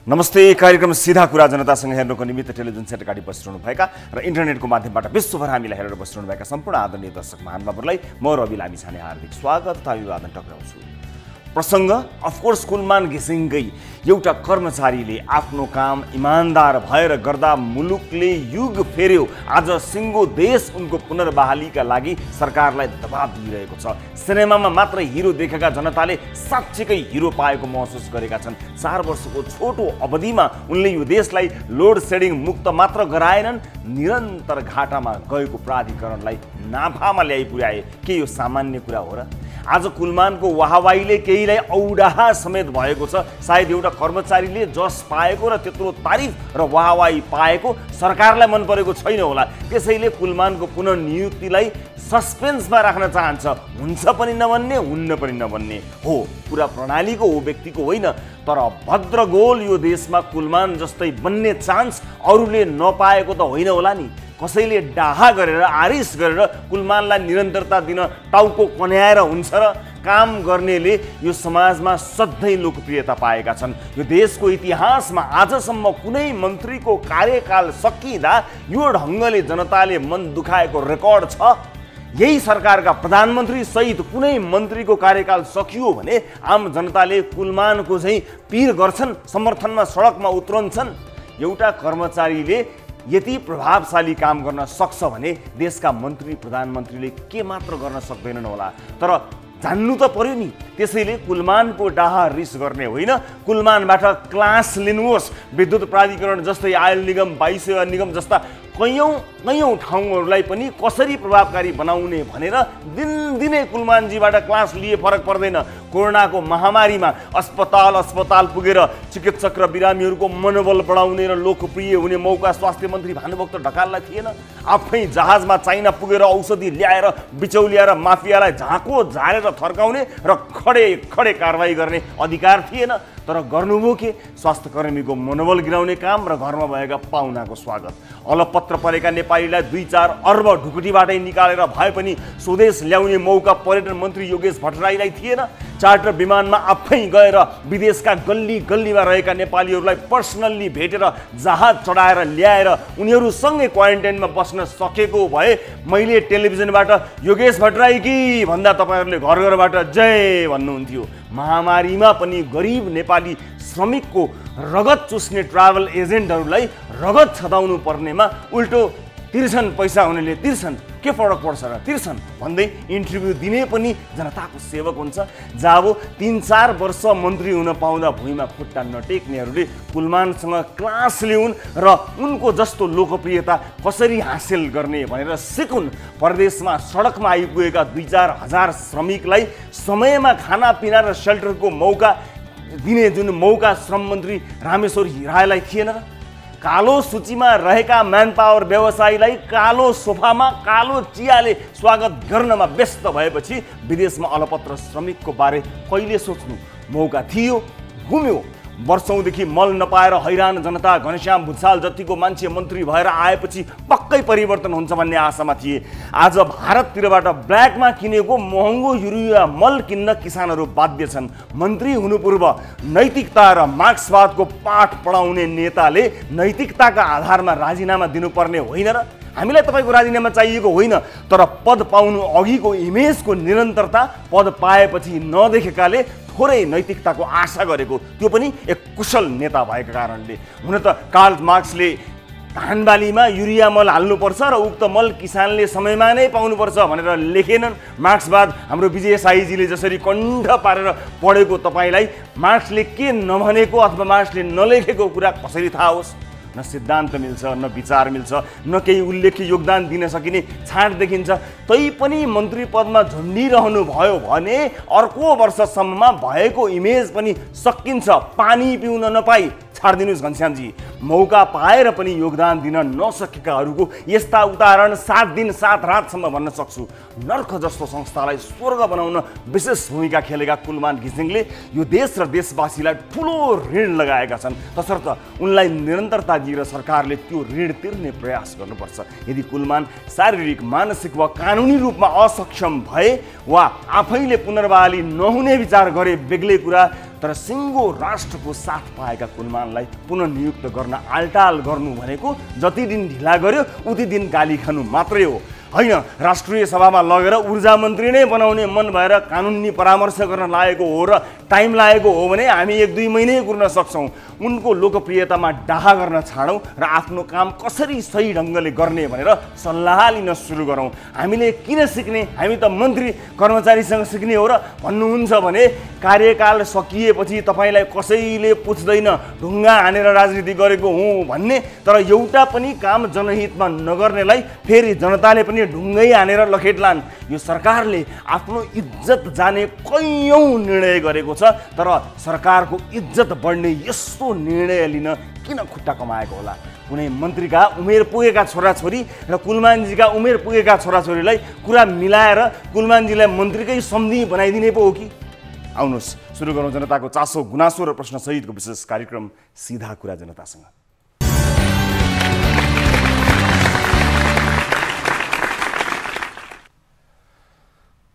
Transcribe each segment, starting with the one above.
नमस्ते। कार्यक्रम सीधा कुरा जनतासँग हेर्नुको निमित्त टेलिभिजन सेट अगाडि बसिरहनु भएका र इन्टरनेटको माध्यमबाट विश्वभर हामीलाई हेरेर बसिरहनु भएका सम्पूर्ण आदरणीय दर्शक महानुभावहरूलाई म रवि लामिछाने हार्दिक स्वागत तथा अभिवादन टक्राउँछु। प्रसङ्ग अफकोर्स कुलमान घिसिङकै एउटा कर्मचारीले आफ्नो काम इमानदार भएर गर्दा मुलुकले युग फेर्यो। आज सिङ्गो देश उनको पुनर्बहालीका लागि सरकारलाई दबाब दिइरहेको छ। सिनेमामा मात्र हिरो देखेका जनताले साँच्चीकै हिरो पाएको महसुस गरेका छन्। 4 वर्षको छोटो अवधिमा उनले यो देशलाई लोड सेडिङ मुक्त मात्र गराएनन्, निरन्तर घाटामा गएको प्राधिकरणलाई नाफामा ल्याइ पुर्याए। के यो सामान्य कुरा हो र? आज कुलमानको वाहवाहीले केहीलाई औडाहा समेत भएको छ। सायद एउटा कर्मचारीले जस पाएको र त्यत्रो तारिफ र वाहवाही पाएको सरकारलाई मन परेको छैन होला, त्यसैले कुलमानको पुनर्नियुक्तिलाई सस्पेन्समा राख्न चाहन्छ। हुन्छ पनि नभन्ने, हुन्न पनि नभन्ने हो, पुरा प्रणालीको हो, व्यक्तिको होइन। तर भद्रगोल यो देशमा कुलमान जस्तै बन्ने चान्स अरूले नपाएको त होइन होला नि। कसैले डाहा गरेर आरिस गरेर कुलमानलाई निरन्तरता दिन टाउको कन्याएर हुन्छ र? काम गर्नेले यो समाजमा सधैँ लोकप्रियता पाएका छन्। यो देशको इतिहासमा आजसम्म कुनै मन्त्रीको कार्यकाल सकिँदा यो ढङ्गले जनताले मन दुखाएको रेकर्ड छ? यही सरकारका प्रधानमन्त्री सहित कुनै मन्त्रीको कार्यकाल सकियो भने आम जनताले कुलमानको चाहिँ पिर गर्छन्, समर्थनमा सडकमा उत्रन्छन्। एउटा कर्मचारीले यति प्रभावशाली काम गर्न सक्छ भने देशका मन्त्री प्रधानमन्त्रीले के मात्र गर्न सक्दैनन् होला। तर जान्नु त पर्यो नि। त्यसैले कुलमानको डाहा रिस गर्ने होइन, कुलमानबाट क्लास लिनुहोस्। विद्युत प्राधिकरण जस्तै आयल निगम, वायु सेवा निगम जस्ता कैयौँ ठाउँहरूलाई पनि कसरी प्रभावकारी बनाउने भनेर दिनदिनै कुलमानजीबाट क्लास लिए फरक पर्दैन। कोरोनाको महामारीमा अस्पताल पुगेर चिकित्सक र बिरामीहरूको मनोबल बढाउने र लोकप्रिय हुने मौका स्वास्थ्य मन्त्री भानुभक्त ढकाललाई थिएन? आफै जहाजमा चाइना पुगेर औषधि ल्याएर बिचौलिया र माफियालाई झाँको झारेर थर्काउने र खडे कारवाही गर्ने अधिकार थिएन? तर गर्नुभयो के? स्वास्थ्य कर्मीको मनोबल गिराउने काम र घरमा भएका पाहुनाको स्वागत। अलपत्र परेका नेपालीलाई 2-4 अर्ब ढुकुटीबाटै निकालेर भए पनि स्वदेश ल्याउने मौका पर्यटन मन्त्री योगेश भट्टराईलाई थिएन? चार्टर विमानमा आफै गएर विदेशका गल्ली गल्लीमा रहेका नेपालीहरूलाई पर्सनल्ली भेटेर जहाज चढाएर ल्याएर उनीहरूसँगै क्वारेन्टाइनमा बस्न सकेको भए मैले टेलिभिजनबाट योगेश भट्टराई कि भन्दा तपाईँहरूले घर घरबाट जय भन्नुहुन्थ्यो। महामारीमा पनि गरिब नेपाली श्रमिकको रगत चुस्ने ट्राभल एजेन्टहरूलाई रगत छदाउनु पर्नेमा उल्टो तिर्छन्, पैसा हुनेले तिर्छन्, के फरक पर्छ र, तिर्छन् भन्दै इन्टरभ्यू दिने पनि जनताको सेवक हुन्छ। जाबो 3-4 वर्ष मन्त्री हुन पाउँदा भुइँमा खुट्टा नटेक्नेहरूले कुलमानसँग क्लास लिउन् र उनको जस्तो लोकप्रियता कसरी हासिल गर्ने भनेर सिकुन्। परदेशमा सडकमा आइपुगेका 2-4 हजार श्रमिकलाई समयमा खानापिना र सेल्टरको मौका दिने जुन मौका श्रम मन्त्री रामेश्वर रायलाई थिएन र? कालो सूचीमा रहेका म्यान पावर व्यवसायीलाई कालो सोफामा कालो चियाले स्वागत गर्नमा व्यस्त भएपछि विदेशमा अलपत्र श्रमिकको बारे कहिले सोच्नु? मौका थियो, घुम्यो। वर्षौँदेखि मल नपाएर हैरान जनता घनश्याम भुसाल जतिको मान्छे मन्त्री भएर आएपछि पक्कै परिवर्तन हुन्छ भन्ने आशामा थिए। आज भारततिरबाट ब्ल्याकमा किनेको महँगो युरिया मल किन्न किसानहरू बाध्य छन्। मन्त्री हुनु पूर्व नैतिकता र मार्क्सवादको पाठ पढाउने नेताले नैतिकताका आधारमा राजीनामा दिनुपर्ने होइन र? हामीलाई तपाईँको राजीनामा चाहिएको होइन, तर पद पाउनु अघिको इमेजको निरन्तरता पद पाएपछि नदेखेकाले थोरै नैतिकताको आशा गरेको, त्यो पनि एक कुशल नेता भएको कारणले। हुन त कार्ल मार्क्सले धान बालीमा युरिया मल हाल्नुपर्छ र उक्त मल किसानले समयमा नै पाउनुपर्छ भनेर लेखेनन्। मार्क्सवाद हाम्रो विजय साईजीले जसरी कण्ठ पारेर पढेको तपाईँलाई मार्क्सले के नभनेको अथवा मार्क्सले नलेखेको कुरा कसरी थाहा होस्? न सिद्धान्त मिल्छ, न विचार मिल्छ, न केही उल्लेख्य योगदान दिन सकिने छाँट देखिन्छ। तैपनि मन्त्री पदमा झुन्डिरहनु भयो भने अर्को वर्षसम्ममा भएको इमेज पनि सकिन्छ। पानी पिउन नपाई छाडिदिनुहोस् घनश्यामजी। मौका पाएर पनि योगदान दिन नसकेकाहरूको यस्ता उदाहरण 7 दिन 7 रातसम्म भन्न सक्छु। नर्क जस्तो संस्थालाई स्वर्ग बनाउन विशेष भूमिका खेलेका कुलमान घिसिङले यो देश र देशवासीलाई ठुलो ऋण लगाएका छन्। तसर्थ उनलाई निरन्तरता दिएर सरकारले त्यो ऋण तिर्ने प्रयास गर्नुपर्छ। यदि कुलमान शारीरिक, मानसिक वा कानुनी रूपमा असक्षम भए वा आफैले पुनर्बहाली नहुने विचार गरे बेग्लै कुरा, तर सिङ्गो राष्ट्रको साथ पाएका कुलमानलाई पुनः नियुक्त गर्न आलटाल गर्नु भनेको जति दिन ढिला गर्यो उति दिन गाली खानु मात्रै हो हैन। राष्ट्रिय सभामा लगेर ऊर्जा मन्त्री नै बनाउने मन भएर कानुनी परामर्श गर्न लागेको हो र टाइम लागेको हो भने हामी 1-2 महिनै गुर्न सक्छौँ। उनको लोकप्रियतामा डाहा गर्न छाडौँ र आफ्नो काम कसरी सही ढङ्गले गर्ने भनेर सल्लाह लिन सुरु गरौँ। हामीले किन सिक्ने? हामी त मन्त्री कर्मचारीसँग सिक्ने हो र भन्नुहुन्छ भने कार्यकाल सकिएपछि तपाईँलाई कसैले पुछ्दैन ढुङ्गा हानेर राजनीति गरेको हुँ भन्ने, तर एउटा पनि काम जनहितमा नगर्नेलाई फेरि जनताले पनि ढुङ्गै हानेर लखेट्लान्। यो सरकारले आफ्नो इज्जत जाने कैयौँ निर्णय गरेको छ, तर सरकारको इज्जत बढ्ने यस्तो निर्णय लिन किन खुट्टा कमाएको होला? कुनै मन्त्रीका उमेर पुगेका छोराछोरी र कुलमानजीका उमेर पुगेका छोराछोरीलाई कुरा मिलाएर कुलमानजीलाई मन्त्रीकै सम्झी बनाइदिने पो हो कि? आउनुहोस् सुरु गरौँ जनताको चासो गुनासो र प्रश्न सहितको विशेष कार्यक्रम सीधा कुरा जनतासँग।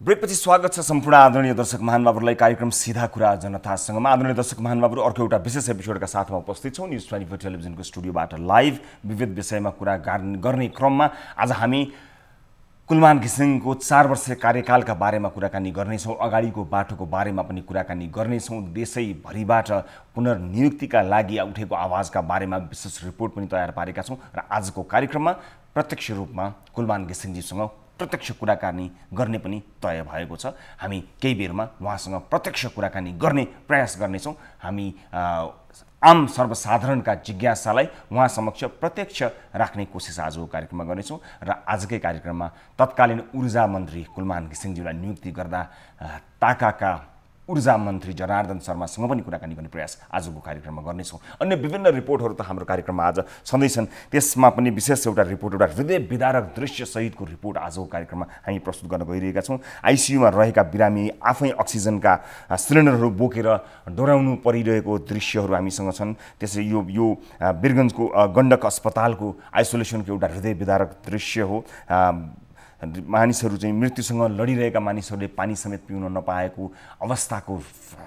ब्रेकपछि स्वागत छ सम्पूर्ण आदरणीय दर्शक महानुभावहरूलाई कार्यक्रम सीधा कुरा जनतासँगमा। आदरणीय दर्शक महानुभावहरू, अर्को एउटा विशेष एपिसोडका साथमा उपस्थित छौँ न्युज 24 टेलिभिजनको स्टुडियोबाट लाइभ विविध विषयमा कुरा गर्ने क्रममा आज हामी कुलमान घिसिङको 4 वर्षीय कार्यकालका बारेमा कुराकानी गर्नेछौँ। अगाडिको बाटोको बारेमा पनि कुराकानी गर्नेछौँ। देशैभरिबाट पुनर्नियुक्तिका लागि उठेको आवाजका बारेमा विशेष रिपोर्ट पनि तयार पारेका छौँ र आजको कार्यक्रममा प्रत्यक्ष रूपमा कुलमान घिसिङजीसँग प्रत्यक्ष कुराकानी गर्ने पनि तय भएको छ। हामी केही बेरमा उहाँसँग प्रत्यक्ष कुराकानी गर्ने प्रयास गर्नेछौँ। हामी आम सर्वसाधारणका जिज्ञासालाई उहाँ समक्ष प्रत्यक्ष राख्ने कोसिस आजको कार्यक्रममा गर्नेछौँ र आजकै कार्यक्रममा तत्कालीन ऊर्जा मन्त्री कुलमान घिसिङज्यूलाई नियुक्ति गर्दा ताकाका ऊर्जा मन्त्री जनार्दन शर्मासँग पनि कुराकानी गर्ने प्रयास आजको कार्यक्रममा गर्नेछौँ। अन्य विभिन्न रिपोर्टहरू त हाम्रो कार्यक्रममा आज छँदैछन्, त्यसमा पनि विशेष एउटा रिपोर्ट, एउटा हृदय विदारक दृश्यसहितको रिपोर्ट आजको कार्यक्रममा हामी प्रस्तुत गर्न गइरहेका छौँ। आइसियुमा रहेका बिरामी आफै अक्सिजनका सिलिन्डरहरू बोकेर डोराउनु परिरहेको दृश्यहरू हामीसँग छन्। त्यसै यो वीरगञ्जको गण्डक अस्पतालको आइसोलेसनको एउटा हृदय विदारक दृश्य हो। मानिसहरू चाहिँ मृत्युसँग लडिरहेका मानिसहरूले पानी समेत पिउन नपाएको अवस्थाको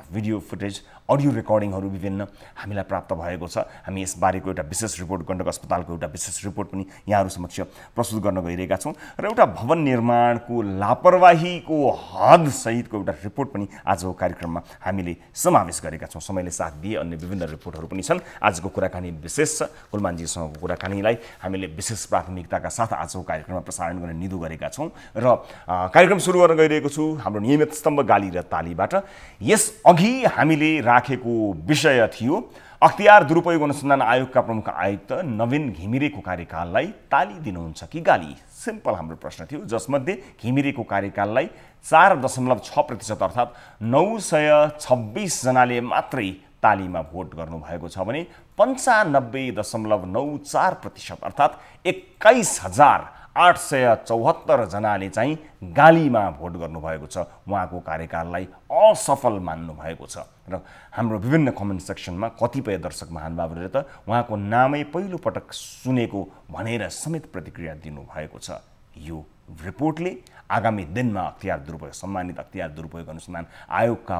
भिडियो फुटेज, अडियो रेकर्डिङहरू विभिन्न हामीलाई प्राप्त भएको छ। हामी यसबारेको एउटा विशेष रिपोर्ट, गण्डक अस्पतालको एउटा विशेष रिपोर्ट पनि यहाँहरू समक्ष प्रस्तुत गर्न गइरहेका छौँ र एउटा भवन निर्माणको लापरवाहीको हद सहितको एउटा रिपोर्ट पनि आजको कार्यक्रममा हामीले समावेश गरेका छौँ। समयले साथ दिए अन्य विभिन्न रिपोर्टहरू पनि छन्। आजको कुराकानी विशेष छ। कुलमानजीसँगको कुराकानीलाई हामीले विशेष प्राथमिकताका साथ आजको कार्यक्रममा प्रसारण गर्ने निधो गरेका छौँ र कार्यक्रम सुरु गर्न गइरहेको छु हाम्रो नियमित स्तम्भ गाली र तालीबाट। यसअघि हामीले राखेको विषय थियो अख्तियार दुरुपयोग अनुसन्धान आयोगका प्रमुख आयुक्त नवीन घिमिरेको कार्यकाललाई ताली दिनुहुन्छ कि गाली? सिम्पल हाम्रो प्रश्न थियो, जसमध्ये घिमिरेको कार्यकाललाई 4.6% अर्थात् 926 जनाले मात्रै तालीमा भोट गर्नुभएको छ भने 95.94% अर्थात् 21,874 जनाले चाहिँ गालीमा भोट गर्नुभएको छ। उहाँको कार्यकाललाई असफल मान्नु भएको छ र हाम्रो विभिन्न कमेन्ट सेक्सनमा कतिपय दर्शक महानुभावहरूले त उहाँको नामै पहिलो पटक सुनेको भनेर समेत प्रतिक्रिया दिनुभएको छ। यो रिपोर्टले आगामी दिनमा अख्तियार दुरुपयोग, सम्मानित अख्तियार दुरुपयोग अनुसन्धान आयोगका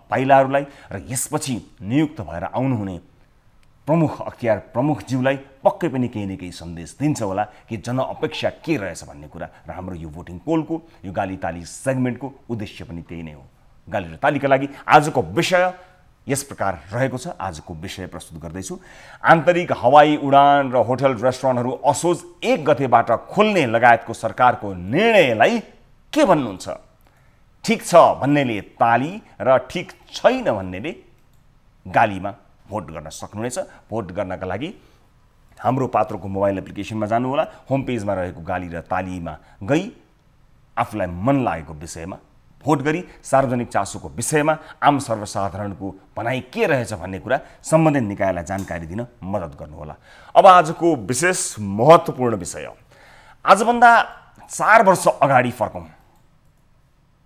पाइलाहरूलाई र यसपछि नियुक्त भएर आउनुहुने प्रमुख अख्तियार प्रमुखज्यूलाई पक्कै पनि केही न केही सन्देश दिन्छ होला कि जनअपेक्षा के रहेछ भन्ने कुरा र हाम्रो यो भोटिङ पोलको, यो गाली ताली सेगमेन्टको उद्देश्य पनि त्यही नै हो। गाली र तालीका लागि आजको विषय यस प्रकार रहेको छ। आजको विषय प्रस्तुत गर्दैछु, आन्तरिक हवाई उडान र होटल रेस्टुरेन्टहरू असोज 1 गतेबाट खोल्ने लगायतको सरकारको निर्णयलाई के भन्नुहुन्छ? ठिक छ भन्नेले ताली र ठिक छैन भन्नेले गालीमा भोट गर्न सक्नुहुनेछ। भोट गर्नका लागि हाम्रो पात्रोको मोबाइल एप्लिकेसनमा जानुहोला, होम पेजमा रहेको गाली र तालीमा गई आफूलाई मन लागेको विषयमा भोट गरी सार्वजनिक चासोको विषयमा आम सर्वसाधारणको भनाइ के रहेछ भन्ने कुरा सम्बन्धित निकायलाई जानकारी दिन मद्दत गर्नुहोला। अब आजको विशेष महत्त्वपूर्ण विषय, आजभन्दा 4 वर्ष अगाडि फर्कौँ।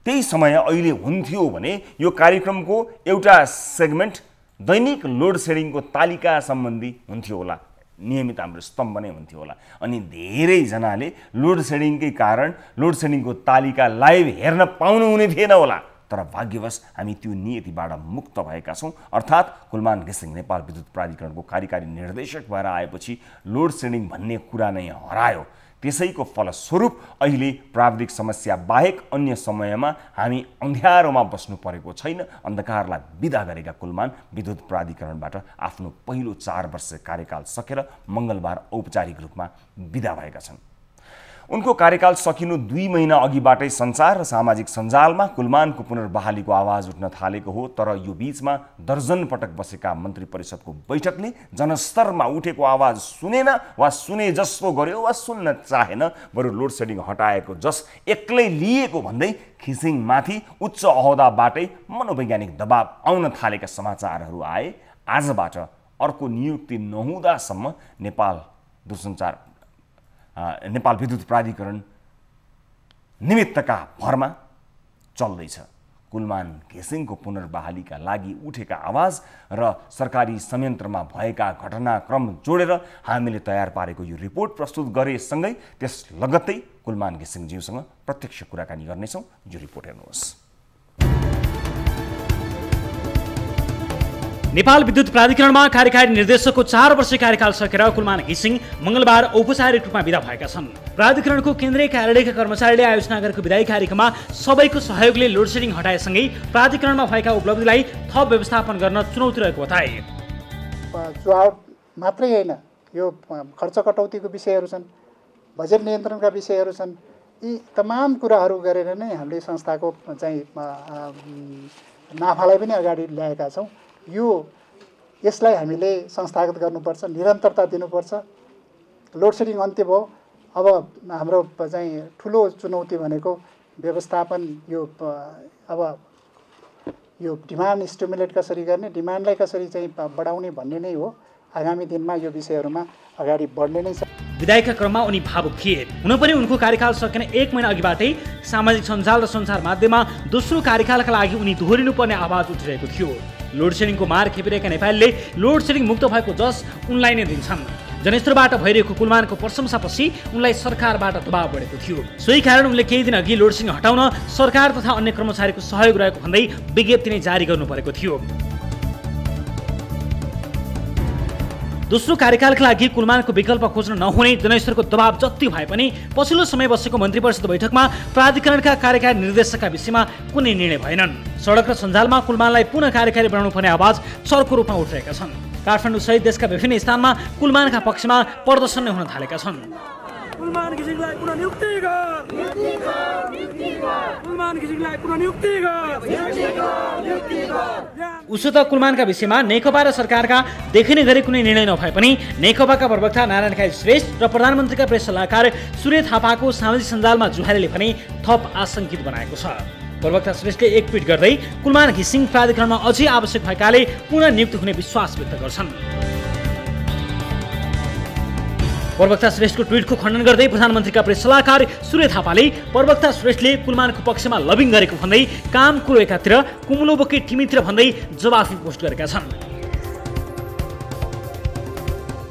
त्यही समय अहिले हुन्थ्यो भने यो कार्यक्रमको एउटा सेगमेन्ट दैनिक लोड सेडिङको तालिका सम्बन्धी हुन्थ्यो होला, नियमित हाम्रो स्तम्भ नै हुन्थ्यो होला। अनि धेरैजनाले लोड सेडिङकै कारण लोड सेडिङको तालिका लाइभ हेर्न पाउनुहुने थिएन होला। तर भाग्यवश हामी त्यो नियतिबाट मुक्त भएका छौँ। अर्थात् कुलमान घिसिङ नेपाल विद्युत प्राधिकरणको कार्यकारी निर्देशक भएर आएपछि लोड सेडिङ भन्ने कुरा नै हरायो। त्यसैको फलस्वरूप अहिले प्राविधिक समस्या बाहेक अन्य समयमा हामी अँध्यारोमा बस्नु परेको छैन। अन्धकारलाई बिदा गरेका कुलमान विद्युत प्राधिकरणबाट आफ्नो पहिलो 4 वर्ष कार्यकाल सकेर मङ्गलबार औपचारिक रूपमा बिदा भएका छन्। उनको कार्यकाल सकिनु 2 महिना अघिबाटै सञ्चार र सामाजिक सञ्जालमा कुलमानको पुनर्बहालीको आवाज उठ्न थालेको हो। तर यो बीचमा दर्जन पटक बसेका मन्त्री परिषदको बैठकले जनस्तरमा उठेको आवाज सुनेन वा सुने जस्तो गर्यो वा सुन्न चाहेन। बरु लोड सेडिङ हटाएको जस एक्लै लिएको भन्दै घिसिङमाथि उच्च अहोदाबाटै मनोवैज्ञानिक दबाव आउन थालेका समाचारहरू आए। आजबाट अर्को नियुक्ति नहुँदासम्म नेपाल विद्युत प्राधिकरण निमित्तका भरमा चल्दैछ। कुलमान घिसिङको पुनर्बहालीका लागि उठेका आवाज र सरकारी संयन्त्रमा भएका घटनाक्रम जोडेर हामीले तयार पारेको यो रिपोर्ट प्रस्तुत गरेसँगै त्यस लगत्तै कुलमान घिसिङज्यूसँग प्रत्यक्ष कुराकानी गर्नेछौँ। यो रिपोर्ट हेर्नुहोस्। नेपाल विद्युत प्राधिकरणमा कार्यकारी निर्देशकको 4 वर्ष कार्यकाल सकेर कुलमान घिसिङ मङ्गलबार औपचारिक रूपमा बिदा भएका छन्। प्राधिकरणको केन्द्रीय कार्यालयका कर्मचारीले आयोजना गरेको विदाई कार्यक्रममा सबैको सहयोगले लोड सेडिङ हटाएसँगै प्राधिकरणमा भएका उपलब्धिलाई थप व्यवस्थापन गर्न चुनौती रहेको बताए। चुहाव मात्रै होइन, यो खर्च कटौतीको विषयहरू छन्, बजेट नियन्त्रणका विषयहरू छन्। यी तमाम कुराहरू गरेर नै हामीले संस्थाको चाहिँ नाफालाई पनि अगाडि ल्याएका छौँ। यसलाई हामीले संस्थागत गर्नुपर्छ, निरन्तरता दिनुपर्छ। लोड सेडिङ अन्त्य भयो। अब हाम्रो चाहिँ ठुलो चुनौती भनेको व्यवस्थापन, अब यो डिमान्ड स्टिमुलेट कसरी गर्ने, डिमान्डलाई कसरी चाहिँ बढाउने भन्ने नै हो। आगामी दिनमा यो विषयहरूमा अगाडि बढ्ने नै छ। विदायका क्रममा उनी भावुक थिए। हुन पनि उनको कार्यकाल सकिने 1 महिना अघिबाटै सामाजिक सञ्जाल र सञ्चार माध्यममा दोस्रो कार्यकालका लागि उनी दोहोरिनुपर्ने आवाज उठिरहेको थियो। लोड सेडिङको मार खेपिरहेका नेपालीले लोड सेडिङ मुक्त भएको जस उनलाई नै दिन्छन्। जनस्तरबाट भइरहेको कुलमानको प्रशंसापछि उनलाई सरकारबाट दबाव बढेको थियो। सोही कारण उनले केही दिन अघि लोड सेडिङ हटाउन सरकार तथा अन्य कर्मचारीको सहयोग रहेको भन्दै विज्ञप्ति नै जारी गर्नु परेको थियो। दोस्रो कार्यकालका लागि कुलमानको विकल्प खोज्न नहुने जनस्तरको दबाव जति भए पनि पछिल्लो समय बसेको मन्त्री परिषद बैठकमा प्राधिकरणका कार्यकारी निर्देशकका विषयमा कुनै निर्णय भएनन्। सडक र सञ्जालमा कुलमानलाई पुनः कार्यकारी बनाउनु पर्ने आवाज चर्को रूपमा उठिरहेका छन्। काठमाडौँ सहित देशका विभिन्न स्थानमा कुलमानका पक्षमा प्रदर्शन नै हुन थालेका छन्। कुलमान घिसिङलाई पुनः नियुक्ति गर, कुलमान घिसिङलाई पुनः नियुक्ति गर। उसो त कुलमानका विषयमा नेकपा र सरकारका देखिने गरी कुनै निर्णय नभए पनि नेकपाका प्रवक्ता नारायण काजी श्रेष्ठ र प्रधानमन्त्रीका प्रेस सल्लाहकार सूर्य थापाको सामाजिक सञ्जालमा जुहारीले पनि थप आशंकित बनाएको छ। प्रवक्ता श्रेष्ठले एक ट्विट गर्दै कुलमान घिसिङ प्राधिकरणमा अझै आवश्यक भएकाले पुनः नियुक्त हुने विश्वास व्यक्त गर्छन्। प्रवक्ता श्रेष्ठको ट्विटको खण्डन गर्दै प्रधानमन्त्रीका प्रेस सल्लाहकार सूर्य थापाले प्रवक्ता श्रेष्ठले कुलमानको पक्षमा लबिङ गरेको भन्दै काम कुरो एकातिर कुमुलो बोके टिमीतिर भन्दै जवाफी पोस्ट गरेका छन्।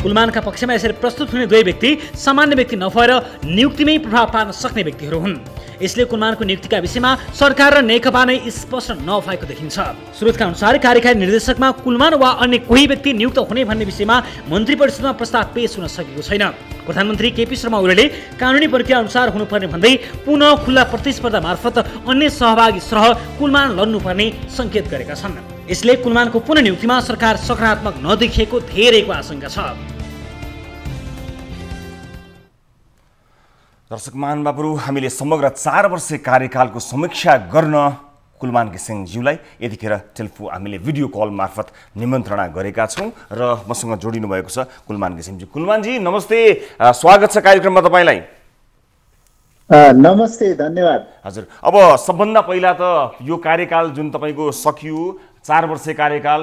कुलमानका पक्षमा यसरी प्रस्तुत हुने दुवै व्यक्ति सामान्य व्यक्ति नभएर नियुक्तिमै प्रभाव पार्न सक्ने व्यक्तिहरू हुन्। यसले कुलमानको नियुक्तिका विषयमा सरकार र नेकपा नै स्पष्ट नभएको देखिन्छ। स्रोतका अनुसार कार्यकारी निर्देशकमा कुलमान वा अन्य कोही व्यक्ति नियुक्त हुने भन्ने विषयमा मन्त्री परिषदमा प्रस्ताव पेश हुन सकेको छैन। प्रधानमन्त्री केपी शर्मा ओलीले कानुनी प्रक्रिया अनुसार हुनुपर्ने भन्दै पुनः खुल्ला प्रतिस्पर्धा मार्फत अन्य सहभागी सह कुलमान लड्नुपर्ने सङ्केत गरेका छन्। यसले कुलमानको पुनः नियुक्तिमा सरकार सकारात्मक नदेखिएको धेरैको आशंका छ। दर्शक महानुभावहरू, हामीले समग्र 4 वर्ष कार्यकालको समीक्षा गर्न कुलमान घिसिङज्यूलाई यतिखेर हामीले भिडियो कल मार्फत निमन्त्रणा गरेका छौँ र मसँग जोडिनु भएको छ कुलमान घिसिङज्यू। कुलमानजी नमस्ते, स्वागत छ कार्यक्रममा तपाईँलाई। नमस्ते, धन्यवाद। हजुर, अब सबभन्दा पहिला त यो कार्यकाल जुन तपाईँको सकियो, 4 वर्ष कार्यकाल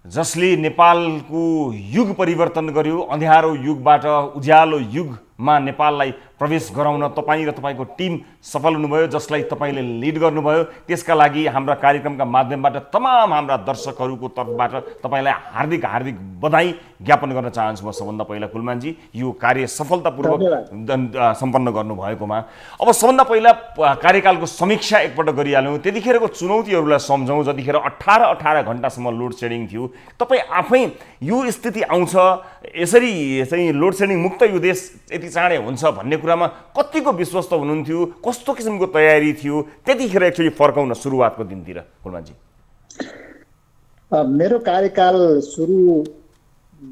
जसले नेपालको युग परिवर्तन गर्यो, अँध्यारो युगबाट उज्यालो युग मा नेपाललाई प्रवेश गराउन तपाईँ र तपाईँको टिम सफल हुनुभयो, जसलाई तपाईँले लिड गर्नुभयो। त्यसका लागि हाम्रा कार्यक्रमका माध्यमबाट तमाम हाम्रा दर्शकहरूको तर्फबाट तपाईँलाई हार्दिक हार्दिक बधाई ज्ञापन गर्न चाहन्छु म। सबभन्दा पहिला कुलमानजी, यो कार्य सफलतापूर्वक सम्पन्न गर्नुभएकोमा। अब सबभन्दा पहिला कार्यकालको समीक्षा एकपल्ट गरिहाल्यौँ। त्यतिखेरको चुनौतीहरूलाई सम्झौँ। जतिखेर 18 घण्टासम्म लोड सेडिङ थियो, तपाईँ आफै यो स्थिति आउँछ, यसरी चाहिँ लोड सेडिङ मुक्त यो देश यति चाँडै हुन्छ भन्ने कुरामा कतिको विश्वस्त हुनुहुन्थ्यो? कस्तो किसिमको तयारी थियो त्यतिखेर एक्चुअली फर्काउन सुरुवातको दिनतिर कुलमानजी? मेरो कार्यकाल सुरु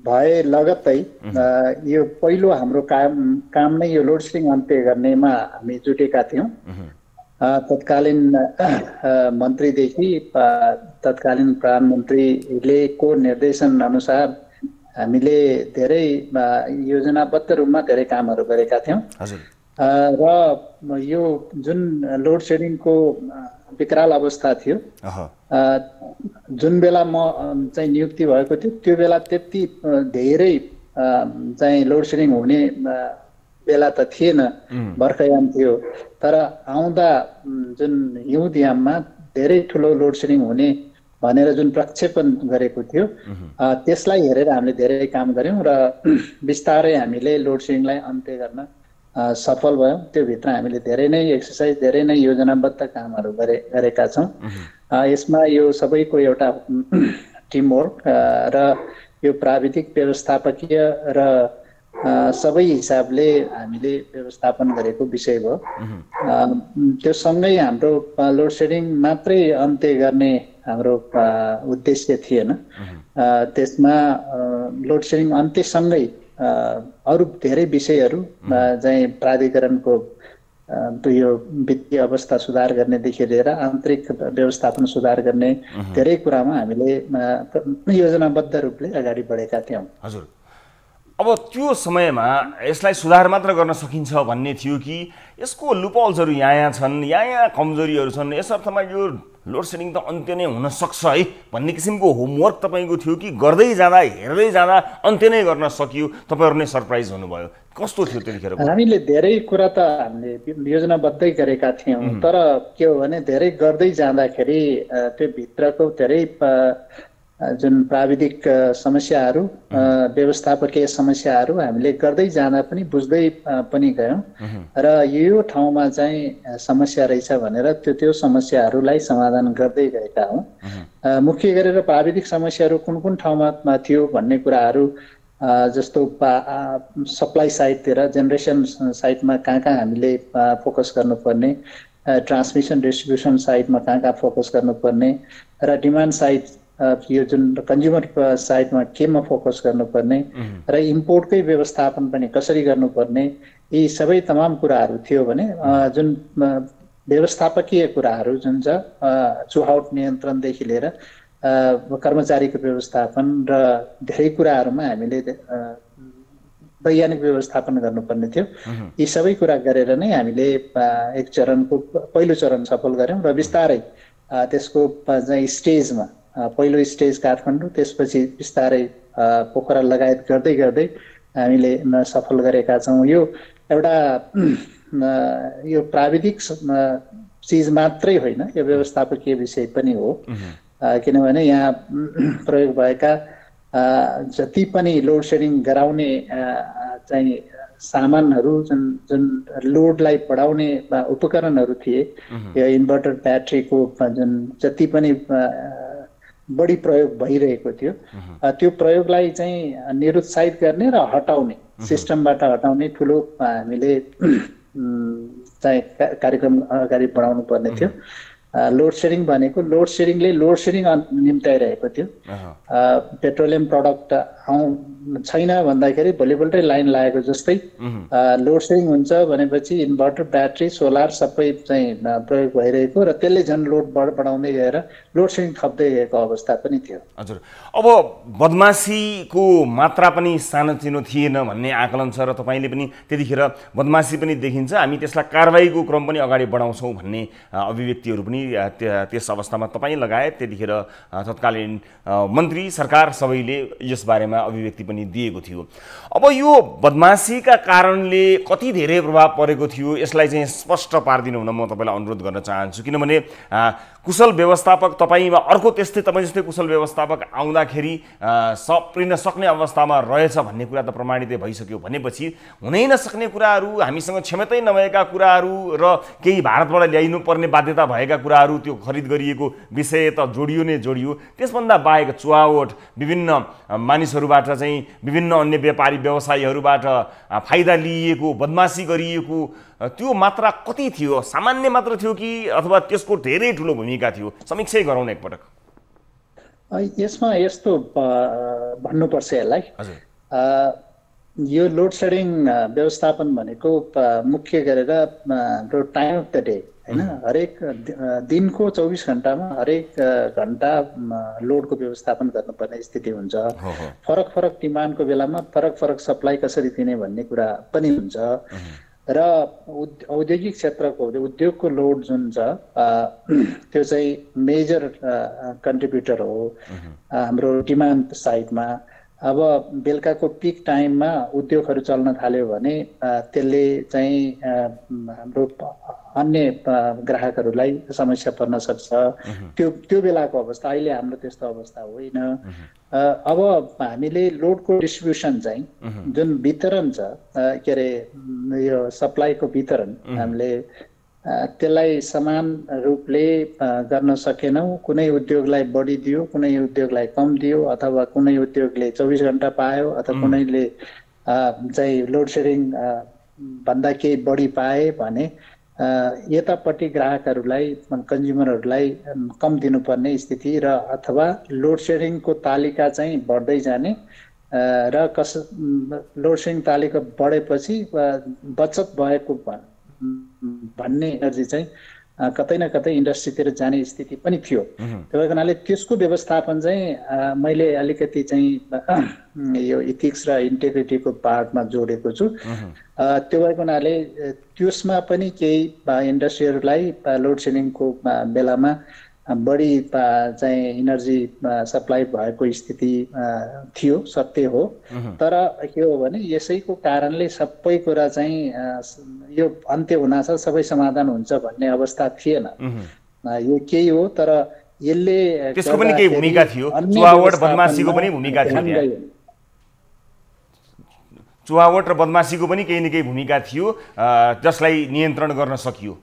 भए लगत्तै यो पहिलो हाम्रो काम नै यो लोड सेडिङ अन्त्य गर्नेमा हामी जुटेका थियौँ। तत्कालीन मन्त्रीदेखि तत्कालीन प्रधानमन्त्रीले को निर्देशन अनुसार हामीले धेरै योजनाबद्ध रूपमा धेरै कामहरू गरेका थियौँ। र यो जुन लोड सेडिङको विकराल अवस्था थियो, जुन बेला म चाहिँ नियुक्ति भएको थियो त्यो बेला त्यति धेरै चाहिँ लोड सेडिङ हुने बेला त थिएन, बर्खायाम थियो। तर आउँदा जुन हिउँदयाममा धेरै ठुलो लोड सेडिङ हुने भनेर जुन प्रक्षेपण गरेको थियो, त्यसलाई हेरेर हामीले धेरै काम गऱ्यौँ र बिस्तारै हामीले लोड सेडिङलाई अन्त्य गर्न सफल भयौँ। त्यो भित्र हामीले धेरै नै एक्सर्साइज, धेरै नै योजनाबद्ध कामहरू गरेका छौँ। यसमा यो सबैको एउटा टिमवर्क र यो प्राविधिक व्यवस्थापकीय र सबै हिसाबले हामीले व्यवस्थापन गरेको विषय भयो। त्यो सँगै हाम्रो लोड सेडिङ मात्रै अन्त्य गर्ने हाम्रो उद्देश्य थिएन। त्यसमा लोड सेडिङ अन्त्यसँगै अरू धेरै विषयहरू चाहिँ प्राधिकरणको यो वित्तीय अवस्था सुधार गर्नेदेखि लिएर आन्तरिक व्यवस्थापन सुधार गर्ने धेरै कुरामा हामीले योजनाबद्ध रूपले अगाडि बढेका थियौँ। हजुर, अब त्यो समयमा यसलाई सुधार मात्र गर्न सकिन्छ भन्ने थियो कि यसको लुपहोल्सहरू यहाँ छन्, यहाँ कमजोरीहरू छन्, यस अर्थमा यो लोड सेडिङ त अन्त्य नै हुन सक्छ है भन्ने किसिमको होमवर्क तपाईँको थियो कि गर्दै जाँदा हेर्दै जाँदा अन्त्य नै गर्न सकियो, तपाईँहरू नै सरप्राइज हुनुभयो? कस्तो थियो त्यतिखेर? हामीले धेरै कुरा त हामीले योजनाबद्धै गरेका थियौँ, तर के हो भने धेरै गर्दै जाँदाखेरि त्यो भित्रको धेरै जुन प्राविधिक समस्याहरू, व्यवस्थापकीय समस्याहरू हामीले गर्दै जाँदा पनि बुझ्दै पनि गयौँ र यो ठाउँमा चाहिँ समस्या रहेछ भनेर त्यो समस्याहरूलाई समाधान गर्दै गएका हौँ। मुख्य गरेर प्राविधिक समस्याहरू कुन कुन ठाउँमा थियो भन्ने कुराहरू जस्तो सप्लाई साइडतिर, जेनेरेसन साइडमा कहाँ हामीले फोकस गर्नुपर्ने, ट्रान्समिसन डिस्ट्रिब्युसन साइडमा कहाँ फोकस गर्नुपर्ने र डिमान्ड साइड यो जुन कन्ज्युमर साइडमा केमा फोकस गर्नुपर्ने र इम्पोर्टकै व्यवस्थापन पनि कसरी गर्नुपर्ने, यी सबै तमाम कुराहरू थियो भने जुन व्यवस्थापकीय कुराहरू जुन छ चुहाउट नियन्त्रणदेखि लिएर कर्मचारीको व्यवस्थापन र धेरै कुराहरूमा हामीले वैज्ञानिक व्यवस्थापन गर्नुपर्ने थियो। यी सबै कुरा गरेर नै हामीले एक चरणको पहिलो चरण सफल गऱ्यौँ र बिस्तारै त्यसको चाहिँ स्टेजमा पहिलो स्टेज काठमाडौँ, त्यसपछि बिस्तारै पोखरा लगायत गर्दै गर्दै हामीले सफल गरेका छौँ। यो एउटा यो प्राविधिक चिज मात्रै होइन, यो व्यवस्थापकीय विषय पनि हो। किनभने यहाँ प्रयोग भएका जति पनि लोड सेडिङ गराउने चाहिँ सामानहरू, जुन लोडलाई बढाउने उपकरणहरू थिए, यो इन्भर्टर ब्याट्रीको जुन जति पनि बढी प्रयोग भइरहेको थियो, त्यो प्रयोगलाई चाहिँ निरुत्साहित गर्ने र हटाउने, सिस्टमबाट हटाउने ठुलो हामीले चाहिँ कार्यक्रम अगाडि बढाउनु पर्ने थियो। लोड सेडिङ भनेको लोड सेडिङले लोड सेडिङ निम्ताइरहेको थियो। पेट्रोलियम प्रडक्ट छैन भन्दाखेरि भोलिपल्टै लाइन लागेको जस्तै लोड सेडिङ हुन्छ भनेपछि इन्भर्टर, ब्याट्री, सोलर सबै चाहिँ प्रयोग भइरहेको र त्यसले झन् लोड बढाउँदै गएर लोड सेडिङ थप्दै गएको अवस्था पनि थियो। हजुर, अब बदमासीको मात्रा पनि सानोतिनो थिएन भन्ने आकलन छ र तपाईँले पनि त्यतिखेर बदमासी पनि देखिन्छ, हामी त्यसलाई कारबाहीको क्रम पनि अगाडि बढाउँछौँ भन्ने अभिव्यक्तिहरू पनि त्यस अवस्थामा तपाईँ लगायत त्यतिखेर तत्कालीन मन्त्री सरकार सबैले यसबारेमा अभिव्यक्ति पनि दिएको थियो। अब यो बदमासीका कारणले कति धेरै प्रभाव परेको थियो यसलाई चाहिँ स्पष्ट पारिदिनु हुन म तपाईँलाई अनुरोध गर्न चाहन्छु, किनभने कुशल व्यवस्थापक तपाईँमा अर्को त्यस्तै तपाईँ जस्तै कुशल व्यवस्थापक आउँदाखेरि सप्रिन सक्ने अवस्थामा रहेछ भन्ने कुरा त प्रमाणित भइसक्यो भनेपछि हुनै नसक्ने कुराहरू, हामीसँग क्षमतै नभएका कुराहरू र केही भारतबाट ल्याइनु पर्ने बाध्यता भएका कुराहरू त्यो खरिद गरिएको विषय त जोडियो नै जोडियो। त्यसभन्दा बाहेक चुहावट, विभिन्न मानिसहरूबाट चाहिँ विभिन्न अन्य व्यापारी व्यवसायीहरूबाट फाइदा लिइएको, बदमासी गरिएको, त्यो मात्रा कति थियो? सामान्य मात्र थियो कि अथवा त्यसको धेरै ठुलो भूमिका थियो? समीक्षै गरौँ न एकपटक। यसमा यस्तो भन्नुपर्छ यसलाई, यो लोड सेडिङ व्यवस्थापन भनेको मुख्य गरेर हाम्रो टाइम अफ द डे हैन, हरेक दिनको 24 घण्टामा हरेक घण्टा लोडको व्यवस्थापन गर्नुपर्ने स्थिति हुन्छ। फरक फरक डिमान्डको बेलामा फरक फरक सप्लाई कसरी दिने भन्ने कुरा पनि हुन्छ र औद्योगिक क्षेत्रको उद्योगको लोड जुन छ त्यो चाहिँ मेजर कन्ट्रिब्युटर हो हाम्रो डिमान्ड साइडमा। अब बेलुकाको पिक टाइममा उद्योगहरू चल्न थाल्यो भने त्यसले चाहिँ हाम्रो अन्य ग्राहकहरूलाई समस्या पर्न सक्छ। त्यो बेलाको अवस्था, अहिले हाम्रो त्यस्तो अवस्था होइन। अब हामीले लोडको डिस्ट्रिब्युसन चाहिँ जुन वितरण छ के अरे यो सप्लाईको वितरण हामीले त्यसलाई समान रूपले गर्न सकेनौँ। कुनै उद्योगलाई बढी दियो, कुनै उद्योगलाई कम दियो, अथवा कुनै उद्योगले 24 घण्टा पायो अथवा कुनैले चाहिँ लोड सेडिङ भन्दा केही बढी पाए भने यतापट्टि ग्राहकहरूलाई कन्ज्युमरहरूलाई कम दिनुपर्ने स्थिति र अथवा लोड सेडिङको तालिका चाहिँ बढ्दै जाने र लोड सेडिङ तालिका बढेपछि बचत भएको भन्ने एनर्जी चाहिँ कतै न कतै इन्डस्ट्रीतिर जाने स्थिति पनि थियो। त्यो भएको हुनाले त्यसको व्यवस्थापन चाहिँ मैले अलिकति चाहिँ यो इथिक्स र इन्टेग्रिटीको पार्टमा जोडेको छु। त्यो भएको हुनाले त्यसमा पनि केही इन्डस्ट्रीहरूलाई लोड सेडिङको बेलामा बढी चाहिँ इनर्जी सप्लाई भएको स्थिति थियो, सत्य हो। तर के हो भने यसैको कारणले सबै कुरा चाहिँ यो अन्त्य हुनासाथ सबै समाधान हुन्छ भन्ने अवस्था थिएन। यो केही हो, तर यसले त्यसको पनि केही भूमिका थियो, चुहावट बदमासीको पनि भूमिका थियो। चुहावट र बदमासीको पनि केही न केही भूमिका थियो जसलाई नियन्त्रण गर्न सकियो,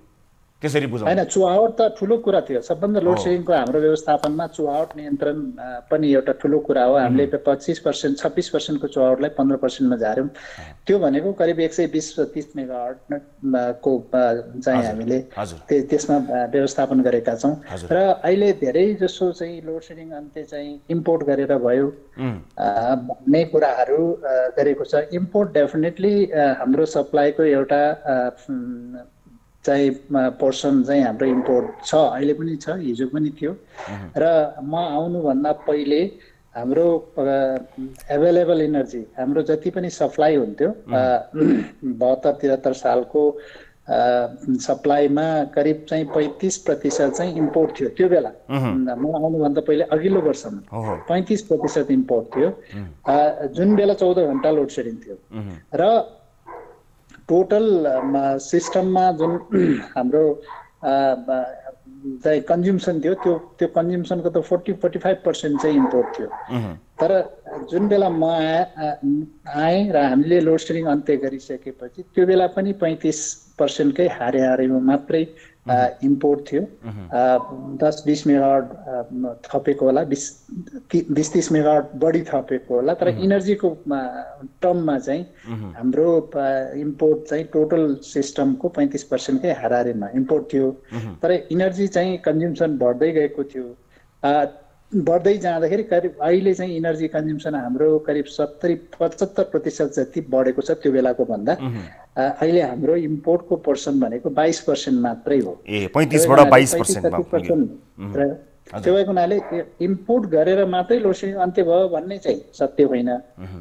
त्यसरी बुझौँ हैन। चुहावट त ठुलो कुरा थियो। सबभन्दा लोड सेडिङको हाम्रो व्यवस्थापनमा चुहावट नियन्त्रण पनि एउटा ठुलो कुरा हो। हामीले 25%, 26% को चुहावटलाई 15% मा झार्यौं। त्यो भनेको करिब 120-30 मेगावाट को चाहिँ हामीले त्यसमा व्यवस्थापन गरेका छौं। र अहिले धेरै जसो चाहिँ लोड सेडिङ अन्त्य चाहिँ इम्पोर्ट गरेर भयो भन्ने कुराहरू गरेको छ। इम्पोर्ट डेफिनेटली हाम्रो सप्लाईको एउटा चाहिँ पोर्सन चाहिँ हाम्रो इम्पोर्ट छ, अहिले पनि छ, हिजो पनि थियो। र म आउनुभन्दा पहिले हाम्रो एभाइलेबल इनर्जी हाम्रो जति पनि सप्लाई हुन्थ्यो 72-73 सालको सप्लाईमा करिब चाहिँ 35% चाहिँ इम्पोर्ट थियो। त्यो बेला म आउनुभन्दा पहिले अघिल्लो वर्षमा 35% इम्पोर्ट थियो, जुन बेला 14 घण्टा लोड सेडिङ थियो। र टोटल सिस्टममा जुन हाम्रो चाहिँ कन्ज्युम्सन थियो त्यो कन्ज्युम्सनको त 40-45% चाहिँ इम्पोर्ट थियो। तर जुन बेला म आएँ र हामीले लोड सेडिङ अन्त्य गरिसकेपछि त्यो बेला पनि 35% कै हारेमा मात्रै इम्पोर्ट थियो। 10-20 मेगावाट थपेको होला, 20-30 मेगावाट बढी थपेको होला। तर इनर्जीको टर्ममा चाहिँ हाम्रो इम्पोर्ट चाहिँ टोटल सिस्टमको 35% कै हारेमा इम्पोर्ट थियो। तर इनर्जी चाहिँ कन्ज्युम्सन बढ्दै गएको थियो। बढ्दै जाँदाखेरि करिब अहिले चाहिँ इनर्जी कन्ज्युम्सन हाम्रो करिब 70-75% जति बढेको छ त्यो बेलाको भन्दा। अहिले हाम्रो इम्पोर्टको पोर्सन भनेको 22% मात्रै हो। 35 बाट 22% त्यो भएको हुनाले इम्पोर्ट गरेर मात्रै लोड सेडिङ अन्त्य भयो भन्ने चाहिँ सत्य होइन।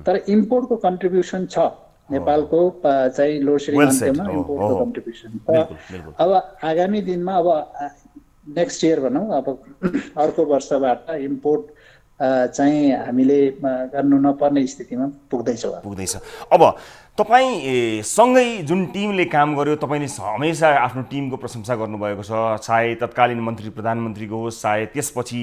तर इम्पोर्टको कन्ट्रिब्युसन छ, नेपालको चाहिँ लोड सेडिङ अन्त्यमा इम्पोर्टको कन्ट्रिब्युसन छ। अब आगामी दिनमा अब नेक्स्ट इयर भनौँ अब अर्को वर्षबाट इम्पोर्ट चाहिँ हामीले गर्नु नपर्ने स्थितिमा पुग्दैछ। अब तपाईँ सँगै जुन टिमले काम गर्यो तपाईँले हमेसा आफ्नो टिमको प्रशंसा गर्नुभएको छ, चाहे तत्कालीन मन्त्री प्रधानमन्त्रीको होस्, चाहे त्यसपछि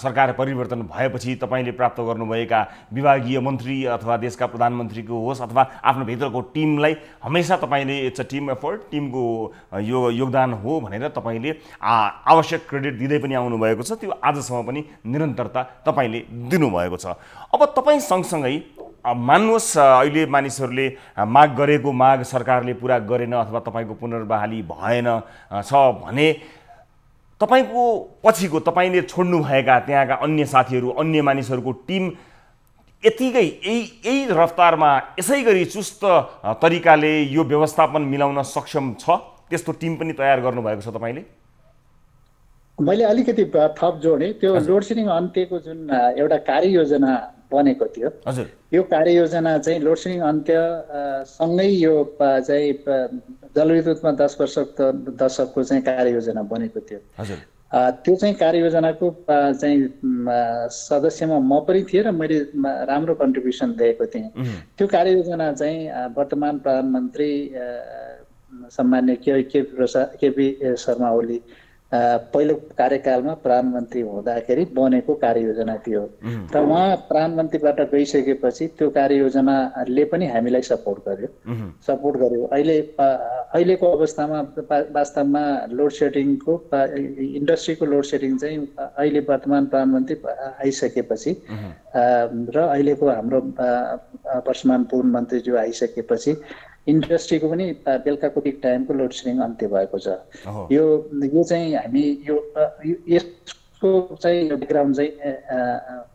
सरकार परिवर्तन भएपछि तपाईँले प्राप्त गर्नुभएका विभागीय मन्त्री अथवा देशका प्रधानमन्त्रीको होस् अथवा आफ्नो भित्रको टिमलाई हमेसा तपाईँले इट्स अ टिम एफर्ट, टिमको यो योगदान हो भनेर तपाईँले आवश्यक क्रेडिट दिँदै पनि आउनुभएको छ। त्यो आजसम्म पनि निरन्तरता तपाईँले दिनुभएको छ। अब तपाईँ सँगसँगै मान्नुहोस् अहिले मानिसहरूले माग गरेको माग सरकारले पुरा गरेन अथवा तपाईँको पुनर्बहाली भएन छ भने तपाईँको पछिको तपाईँले छोड्नुभएका त्यहाँका अन्य साथीहरू, अन्य मानिसहरूको टिम यतिकै यही रफ्तारमा यसै गरी चुस्त तरिकाले यो व्यवस्थापन मिलाउन सक्षम छ, त्यस्तो टिम पनि तयार गर्नुभएको छ तपाईँले? मैले अलिकति थप जोडेँ। त्यो लोड सेडिङ अन्त्यको जुन एउटा कार्ययोजना बनेको थियो, हजुर, यो कार्ययोजना चाहिँ लोड सेडिङ अन्त्य सँगै यो चाहिँ जलविद्युतमा 10 दशकको चाहिँ कार्ययोजना बनेको थियो। हजुर, त्यो चाहिँ कार्ययोजनाको चाहिँ सदस्यमा म पनि थिएँ र मैले राम्रो कन्ट्रिब्युसन दिएको थिएँ। त्यो कार्ययोजना चाहिँ वर्तमान प्रधानमन्त्री सम्मान्य केपी शर्मा ओली पहिलो कार्यकालमा प्रधानमन्त्री हुँदाखेरि बनेको कार्ययोजना थियो र उहाँ प्रधानमन्त्रीबाट गइसकेपछि त्यो कार्ययोजनाले पनि हामीलाई सपोर्ट गर्यो। अहिलेको अवस्थामा वास्तवमा लोड सेडिङको इन्डस्ट्रीको लोड सेडिङ चाहिँ अहिले वर्तमान प्रधानमन्त्री आइसकेपछि र अहिलेको हाम्रो वर्तमान पूर्ण मन्त्रीज्यू आइसकेपछि इन्डस्ट्रीको पनि बेलुकाको पिक टाइमको लोड सेडिङ अन्त्य भएको छ। यो चाहिँ हामी यसको चाहिँ ब्याकग्राउन्ड चाहिँ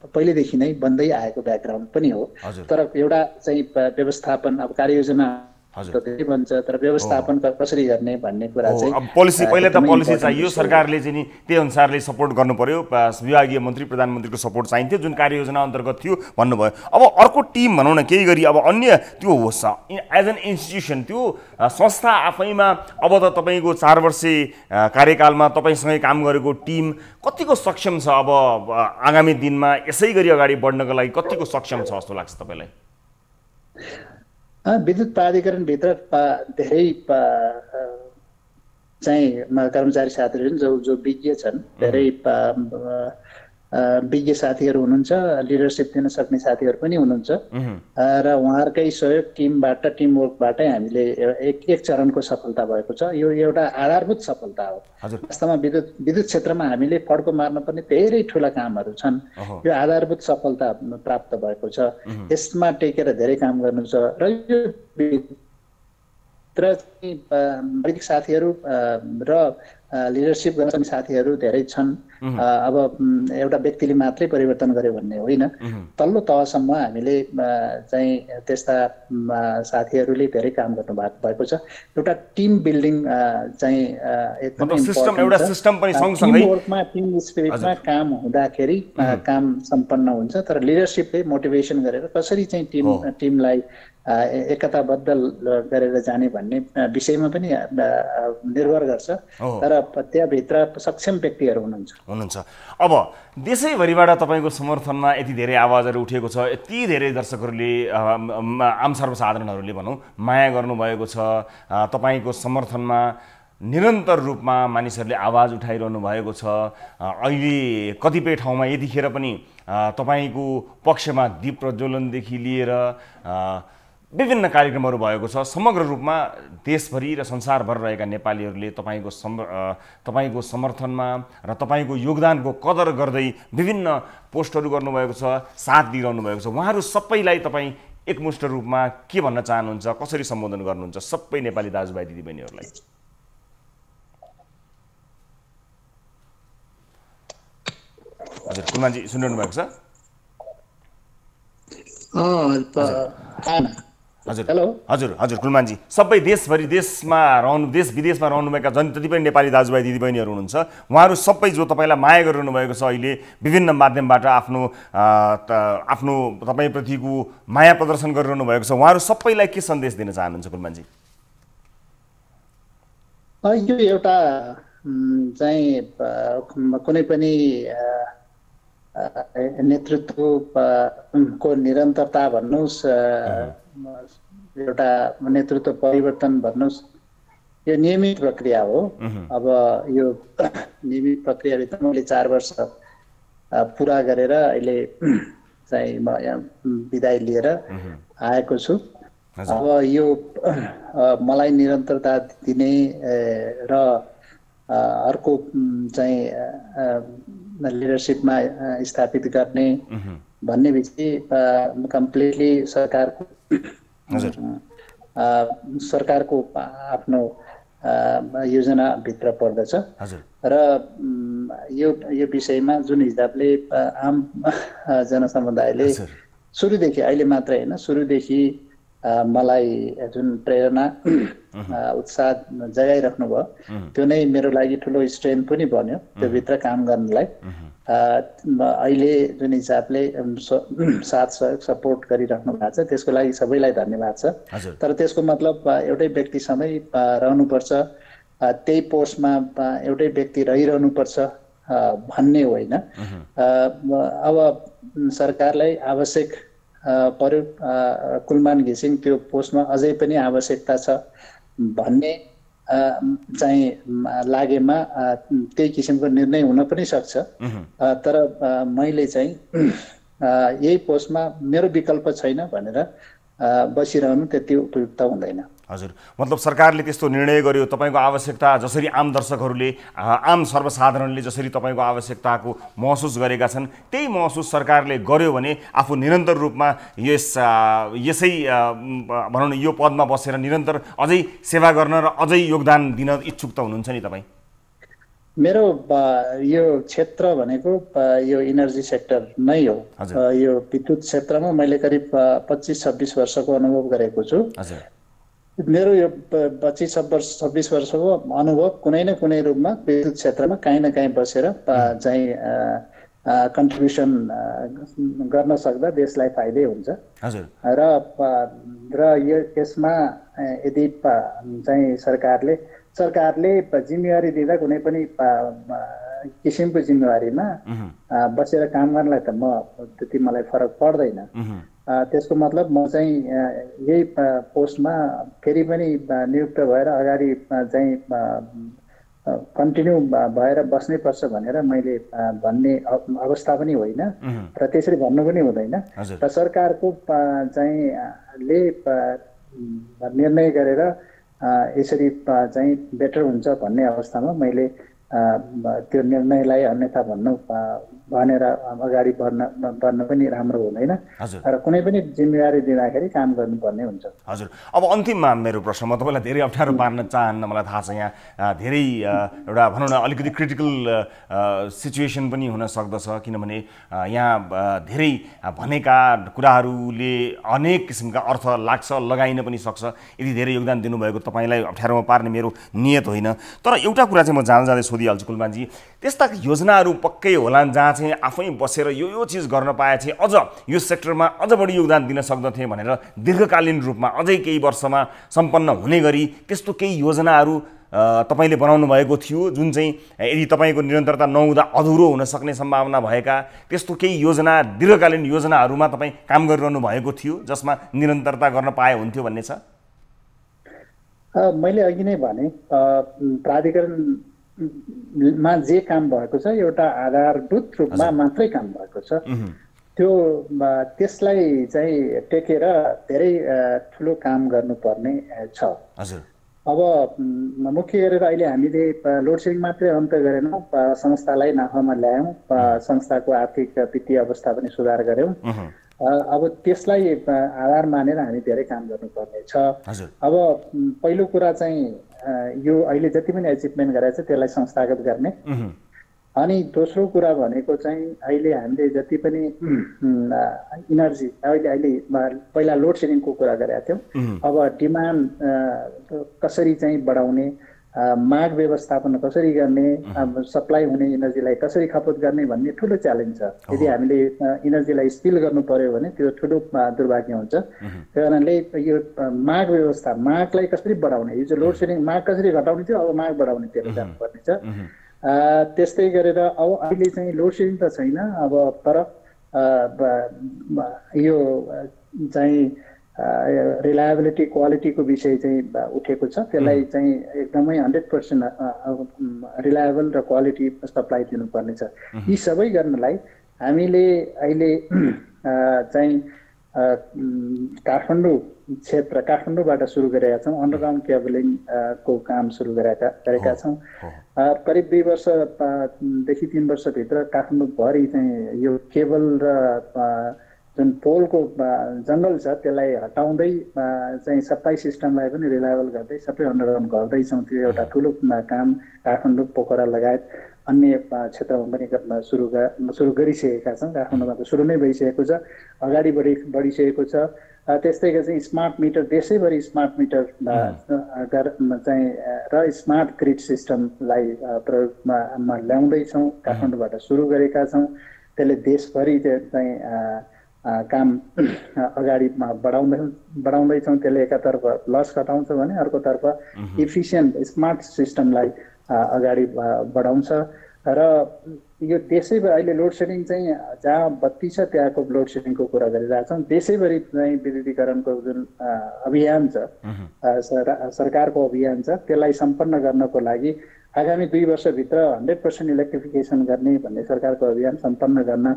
पहिलेदेखि नै बन्दै आएको ब्याकग्राउन्ड पनि हो। तर एउटा चाहिँ व्यवस्थापन अब कार्ययोजना धेरै बन्छ तर व्यवस्थापन कसरी गर्ने भन्ने कुरा चाहिँ पोलिसी पहिले त पोलिसी चाहियो, सरकारले चाहिँ नि त्यही अनुसारले सपोर्ट गर्नु पर्यो, विभागीय मन्त्री प्रधानमन्त्रीको सपोर्ट चाहिन्थ्यो जुन कार्ययोजना अन्तर्गत थियो भन्नुभयो। अब अर्को टिम भनौँ न केही गरी अब अन्य त्यो होस् एज एन इन्स्टिट्युसन त्यो संस्था आफैमा अब त तपाईँको 4 वर्षे कार्यकालमा तपाईँसँगै काम गरेको टिम कतिको सक्षम छ, अब आगामी दिनमा यसै गरी अगाडि बढ्नको लागि कतिको सक्षम छ जस्तो लाग्छ तपाईँलाई? विद्युत प्राधिकरणभित्र धेरै चाहिँ कर्मचारी साथीहरू जो विज्ञ छन्, धेरै विज्ञ साथीहरू हुनुहुन्छ, लिडरसिप दिन सक्ने साथीहरू पनि हुनुहुन्छ र उहाँहरूकै सहयोग टिमवर्कबाटै हामीले एक चरणको सफलता भएको छ। यो एउटा आधारभूत सफलता हो। वास्तवमा विद्युत क्षेत्रमा हामीले फड्को मार्नुपर्ने धेरै ठुला कामहरू छन्। यो आधारभूत सफलता प्राप्त भएको छ। यसमा टेकेर धेरै काम गर्नु छ र यो भित्र साथीहरू र लिडरसिप गर्न सक्ने साथीहरू धेरै छन्। अब एउटा व्यक्तिले मात्रै परिवर्तन गर्यो भन्ने होइन, तल्लो तहसम्म हामीले चाहिँ त्यस्ता साथीहरूले धेरै काम गर्नु भएको छ। एउटा टिम बिल्डिङ चाहिँ एकदमै टिम स्पिरिटमा काम हुँदाखेरि काम सम्पन्न हुन्छ। तर लिडरसिपले मोटिभेसन गरेर कसरी चाहिँ टिमलाई एकताबद्ध गरेर जाने भन्ने विषयमा पनि निर्भर गर्छ। तर त्यहाँभित्र सक्षम व्यक्तिहरू हुनुहुन्छ। अब देशैभरिबाट तपाईँको समर्थनमा यति धेरै आवाजहरू उठेको छ, यति धेरै दर्शकहरूले आम सर्वसाधारणहरूले भनौँ माया गर्नुभएको छ, तपाईँको समर्थनमा निरन्तर रूपमा मानिसहरूले आवाज उठाइरहनु भएको छ। अहिले कतिपय ठाउँमा यतिखेर पनि तपाईँको पक्षमा दीप प्रज्वलनदेखि लिएर विभिन्न कार्यक्रमहरू भएको छ। समग्र रूपमा देशभरि र संसारभर रहेका नेपालीहरूले तपाईँको समर्थनमा र तपाईँको योगदानको कदर गर्दै विभिन्न पोस्टहरू गर्नुभएको छ, साथ दिइरहनु भएको छ। उहाँहरू सबैलाई तपाईँ एकमुष्ट रूपमा के भन्न चाहनुहुन्छ, कसरी सम्बोधन गर्नुहुन्छ सबै नेपाली दाजुभाइ दिदीबहिनीहरूलाई? हजुर कुलमानजी सुनिरहनु भएको छ? हजुर हजुर हजुर कुलमानजी, सबै देशभरि देश विदेशमा रहनुभएका जति पनि नेपाली दाजुभाइ दिदीबहिनीहरू हुनुहुन्छ उहाँहरू सबै जो तपाईँलाई माया गरिरहनु भएको छ, अहिले विभिन्न माध्यमबाट आफ्नो तपाईँप्रतिको माया प्रदर्शन गरिरहनु भएको छ, उहाँहरू सबैलाई के सन्देश दिन चाहनुहुन्छ कुलमानजी? यो एउटा चाहिँ कुनै पनि नेतृत्वको निरन्तरता भन्नुहोस्, एउटा नेतृत्व परिवर्तन भन्नुहोस्, यो नियमित प्रक्रिया हो। अब यो नियमित प्रक्रियाभित्र मैले 4 वर्ष पुरा गरेर अहिले चाहिँ म यहाँ बिदाई लिएर आएको छु। अब यो मलाई निरन्तरता दिने र अर्को चाहिँ लिडरसिपमा स्थापित गर्ने भन्ने विषय कम्प्लिटली सरकारको आफ्नो योजनाभित्र पर्दछ र यो विषयमा जुन हिसाबले आम जनसमुदायले सुरुदेखि, अहिले मात्रै होइन, सुरुदेखि मलाई जुन प्रेरणा उत्साह जगाइराख्नु भयो, त्यो नै मेरो लागि ठुलो स्ट्रेन्थ पनि बन्यो त्यो भित्र काम गर्नलाई। अहिले जुन हिसाबले साथ सहयोग सपोर्ट गरिराख्नु भएको छ त्यसको लागि सबैलाई धन्यवाद छ। तर त्यसको मतलब एउटै व्यक्ति सधैँ रहनुपर्छ, त्यही पोस्टमा एउटै व्यक्ति रहिरहनुपर्छ भन्ने होइन। अब सरकारलाई आवश्यक पर्यो, कुलमान घिसिङ त्यो पोस्टमा अझै पनि आवश्यकता छ भन्ने चाहिँ लागेमा त्यही किसिमको निर्णय हुन पनि सक्छ। तर मैले चाहिँ यही पोस्टमा मेरो विकल्प छैन भनेर बसिरहनु त्यति उपयुक्त हुँदैन। हजुर, मतलब सरकारले त्यस्तो निर्णय गर्यो, तपाईँको आवश्यकता जसरी आम दर्शकहरूले, आम सर्वसाधारणले जसरी तपाईँको आवश्यकताको महसुस गरेका छन् त्यही महसुस सरकारले गर्यो भने आफू निरन्तर रूपमा यसै भनौँ न यो पदमा बसेर निरन्तर अझै सेवा गर्न र अझै योगदान दिन इच्छुक त हुनुहुन्छ नि तपाईँ? मेरो यो क्षेत्र भनेको यो इनर्जी सेक्टर नै हो। यो विद्युत क्षेत्रमा मैले करिब 25-26 वर्षको अनुभव गरेको छु। मेरो यो 25-26 वर्षको अनुभव कुनै न कुनै रूपमा विद्युत क्षेत्रमा काहीँ न काहीँ बसेर चाहिँ कन्ट्रिब्युसन गर्न सक्दा देशलाई फाइदै हुन्छ। र यसमा यदि चाहिँ सरकारले जिम्मेवारी दिँदा कुनै पनि किसिमको जिम्मेवारीमा बसेर काम गर्नलाई त त्यति मलाई फरक पर्दैन। त्यसको मतलब म चाहिँ यही पोस्टमा फेरि पनि नियुक्त भएर अगाडि चाहिँ कन्टिन्यू भएर बस्नै पर्छ भनेर मैले भन्ने अवस्था पनि होइन र त्यसरी भन्नु पनि हुँदैन। र सरकारको चाहिँ ले निर्णय गरेर यसरी चाहिँ बेटर हुन्छ भन्ने अवस्थामा मैले त्यो निर्णयलाई अन्यथा भनेर अगाडि बढ्न पनि राम्रो हुँदैन र कुनै पनि जिम्मेवारी दिँदाखेरि काम गर्नुपर्ने हुन्छ। हजुर, अब अन्तिममा मेरो प्रश्न, म तपाईँलाई धेरै अप्ठ्यारो पार्न चाहन्न, मलाई थाहा छ यहाँ धेरै एउटा भनौँ न अलिकति क्रिटिकल सिचुएसन पनि हुन सक्दछ, किनभने यहाँ धेरै भनेका कुराहरूले अनेक किसिमका अर्थ लाग्छ, लगाइन पनि सक्छ। यदि धेरै योगदान दिनुभएको तपाईँलाई अप्ठ्यारोमा पार्ने मेरो नियत होइन। तर एउटा कुरा चाहिँ म जाँदै सोधिहाल्छु कुलमानजी, त्यस्ता योजनाहरू पक्कै होलान् जहाँ चाहिँ आफै बसेर यो चिज गर्न पाए चाहिँ अझ यो सेक्टरमा अझ बढी योगदान दिन सक्दथे भनेर दीर्घकालीन रूपमा अझै केही वर्षमा सम्पन्न हुने गरी त्यस्तो केही योजनाहरू तपाईँले बनाउनु भएको थियो जुन चाहिँ यदि तपाईँको निरन्तरता नहुँदा अधुरो हुन सक्ने सम्भावना भएका त्यस्तो केही योजना, दीर्घकालीन योजनाहरूमा तपाईँ काम गरिरहनु भएको थियो जसमा निरन्तरता गर्न पाए हुन्थ्यो भन्ने छ? मैले अघि नै भने प्राधिकरणमा जे काम भएको छ एउटा आधारभूत रूपमा मात्रै काम भएको छ। त्यसलाई चाहिँ टेकेर धेरै ठुलो काम गर्नुपर्ने छ। अब मुख्य गरेर अहिले हामीले लोड सेडिङ मात्रै अन्त गरेनौँ, संस्थालाई नाफामा ल्यायौँ, संस्थाको आर्थिक वित्तीय अवस्था पनि सुधार गऱ्यौँ। अब त्यसलाई आधार मानेर हामी धेरै काम गर्नुपर्ने छ। अब पहिलो कुरा चाहिँ यो अहिले जति पनि एचिभमेन्ट गरेको छ त्यसलाई संस्थागत गर्ने, अनि दोस्रो कुरा भनेको चाहिँ अहिले हामीले जति पनि इनर्जी अहिले पहिला लोड सेडिङको कुरा गरेका थियौँ, अब डिमान्ड कसरी चाहिँ बढाउने माग व्यवस्थापन कसरी गर्ने, सप्लाई हुने इनर्जीलाई कसरी खपत गर्ने भन्ने ठुलो च्यालेन्ज छ। यदि हामीले इनर्जीलाई स्टिल गर्नु पर्यो भने त्यो ठुलो दुर्भाग्य हुन्छ। त्यही कारणले यो माग व्यवस्था, मागलाई कसरी बढाउने, यो चाहिँ लोड सेडिङ माग कसरी घटाउने थियो, अब माग बढाउनेतिर जानुपर्ने छ। त्यस्तै गरेर अब अहिले चाहिँ लोड सेडिङ त छैन, अब तर यो चाहिँ रिलायबिलिटी क्वालिटीको विषय चाहिँ उठेको छ। त्यसलाई चाहिँ एकदमै 100% रिलायबल र क्वालिटी सप्लाई दिनुपर्ने छ। यी सबै गर्नलाई हामीले अहिले चाहिँ काठमाडौँबाट सुरु गरेका छौँ। अन्डरग्राउन्ड केबलिङ को काम सुरु गरेका छौँ। करिब 2 वर्षदेखि 3 वर्षभित्र काठमाडौँभरि चाहिँ यो केबल र जुन पोलको जङ्गल छ त्यसलाई हटाउँदै चाहिँ सप्लाई सिस्टमलाई पनि रिलायबल गर्दै सबै अन्डरग्राउन्ड गर्दैछौँ। त्यो एउटा ठुलो काम काठमाडौँ, पोखरा लगायत अन्य क्षेत्रमा पनि सुरु गरिसकेका छौँ। काठमाडौँमा त सुरु नै भइसकेको छ, अगाडि बढिसकेको छ। त्यस्तै गरी चाहिँ स्मार्ट मिटर, देशैभरि स्मार्ट मिटर चाहिँ र स्मार्ट ग्रिड सिस्टमलाई प्रयोगमा ल्याउँदैछौँ। काठमाडौँबाट सुरु गरेका छौँ। त्यसले देशभरि चाहिँ काम अगाडि बढाउँदैछौँ। त्यसले एकातर्फ लस घटाउँछ भने अर्कोतर्फ इफिसियन्ट स्मार्ट सिस्टमलाई अगाडि बढाउँछ। र यो देशैभरि अहिले लोड सेडिङ चाहिँ जहाँ बत्ती छ त्यहाँको लोड सेडिङको कुरा गरिरहेका छौँ। देशैभरि चाहिँ विद्युतीकरणको जुन अभियान छ, सरकारको अभियान छ, त्यसलाई सम्पन्न गर्नको लागि आगामी 2 वर्षभित्र 100% इलेक्ट्रिफिकेसन गर्ने भन्ने सरकारको अभियान सम्पन्न गर्न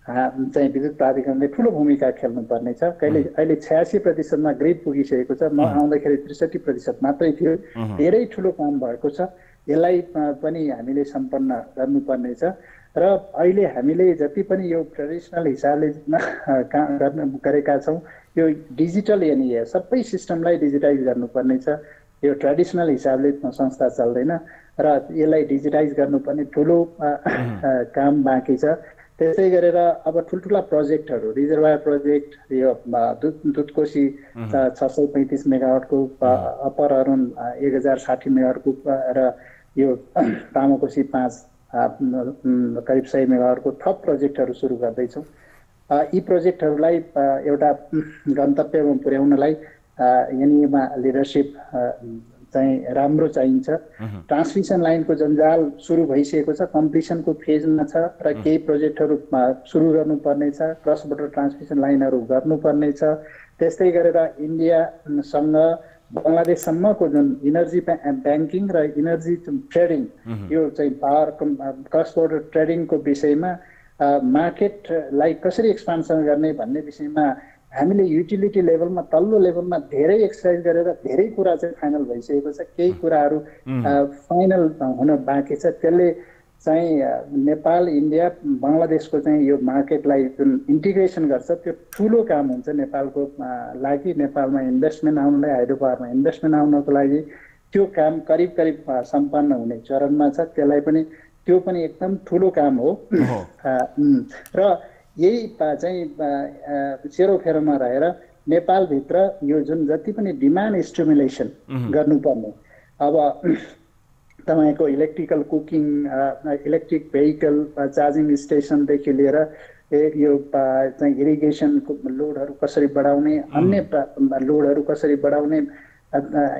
चाहिँ विद्युत प्राधिकरणले ठुलो भूमिका खेल्नुपर्ने छ। अहिले 86%मा ग्रिड पुगिसकेको छ। म आउँदाखेरि 63% मात्रै थियो। धेरै ठुलो काम भएको छ। यसलाई पनि हामीले सम्पन्न गर्नुपर्ने छ। र अहिले हामीले जति पनि यो ट्रेडिसनल हिसाबले गरेका छौँ, यो डिजिटल यानि सबै सिस्टमलाई डिजिटाइज गर्नुपर्ने छ। यो ट्रेडिसनल हिसाबले संस्था चल्दैन र यसलाई डिजिटाइज गर्नुपर्ने ठुलो काम बाँकी छ। त्यसै गरेर अब ठुल्ठुला प्रोजेक्टहरू, रिजर्भायर प्रोजेक्ट, यो दुधकोशी 635 मेगावाटको, अप्पर अरुण 1060 मेगावाटको र यो तामाकोशी 5 करिब 100 मेगावाटको थप प्रोजेक्टहरू सुरु गर्दैछौँ। यी प्रोजेक्टहरूलाई एउटा गन्तव्यमा पुर्याउनलाई यहाँनिरमा लिडरसिप चाहिँ राम्रो चाहिन्छ। ट्रान्समिसन लाइनको जन्जाल सुरु भइसकेको छ, कम्प्लिसनको फेजमा छ र केही प्रोजेक्टहरू सुरु गर्नुपर्ने छ। क्रस बोर्डर ट्रान्समिसन लाइनहरू गर्नुपर्ने छ। त्यस्तै गरेर इन्डियासँग बङ्गलादेशसम्मको जुन इनर्जी ब्याङ्किङ र इनर्जी ट्रेडिङ, यो चाहिँ पावर क्रस बोर्डर ट्रेडिङको विषयमा मार्केटलाई कसरी एक्सपान्सन गर्ने भन्ने विषयमा हामीले युटिलिटी लेभलमा, तल्लो लेभलमा धेरै एक्सर्साइज गरेर धेरै कुरा चाहिँ फाइनल भइसकेको छ। केही कुराहरू फाइनल हुन बाँकी छ। त्यसले चाहिँ नेपाल, इन्डिया, बङ्गलादेशको चाहिँ यो मार्केटलाई जुन इन्टिग्रेसन गर्छ त्यो ठुलो काम हुन्छ नेपालको लागि। नेपालमा इन्भेस्टमेन्ट आउनलाई, हाइड्रो पावरमा इन्भेस्टमेन्ट आउनको लागि त्यो काम करिब सम्पन्न हुने चरणमा छ। त्यो पनि एकदम ठुलो काम हो। र यही चाहिँ सेरोफेरोमा रहेर नेपालभित्र यो जुन जति पनि डिमान्ड स्टिमुलेसन गर्नुपर्ने, अब तपाईँको electrical cooking, electric vehicle charging स्टेसनदेखि लिएर यो चाहिँ इरिगेसनको लोडहरू कसरी बढाउने, अन्य लोडहरू कसरी बढाउने,